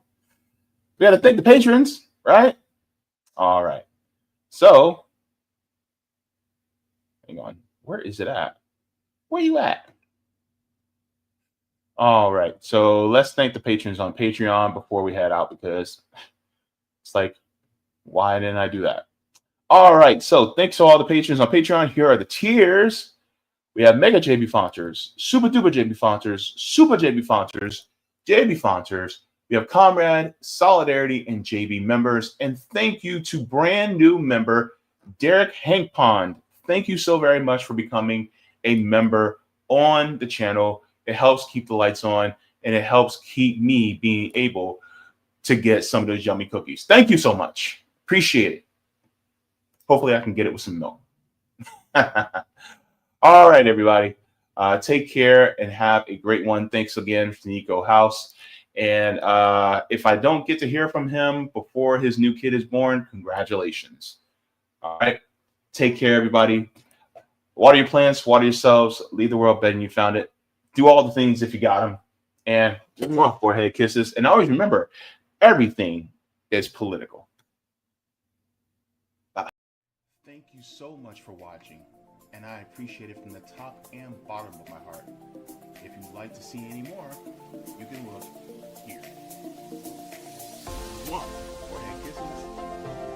We got to thank the patrons, right? All right. So, hang on. Where is it at? Where you at? All right. So, let's thank the patrons on Patreon before we head out because it's like, why didn't I do that? All right. So, thanks to all the patrons on Patreon. Here are the tiers. We have Mega JB Faunters, Super Duper JB Faunters, Super JB Faunters, JB Faunters. We have Comrade, Solidarity, and JB members. And thank you to brand new member, Derek Hankpond. Thank you so very much for becoming a member on the channel. It helps keep the lights on, and it helps keep me being able to get some of those yummy cookies. Thank you so much. Appreciate it. Hopefully I can get it with some milk. All right, everybody. Take care and have a great one. Thanks again to Niko House. And if I don't get to hear from him before his new kid is born, congratulations. All right. Take care, everybody. Water your plants, water yourselves, leave the world better than you found it. Do all the things if you got them. And forehead kisses. And always remember, everything is political. Bye. Thank you so much for watching. and I appreciate it from the top and bottom of my heart. If you'd like to see any more, you can look here. One, forehead kisses.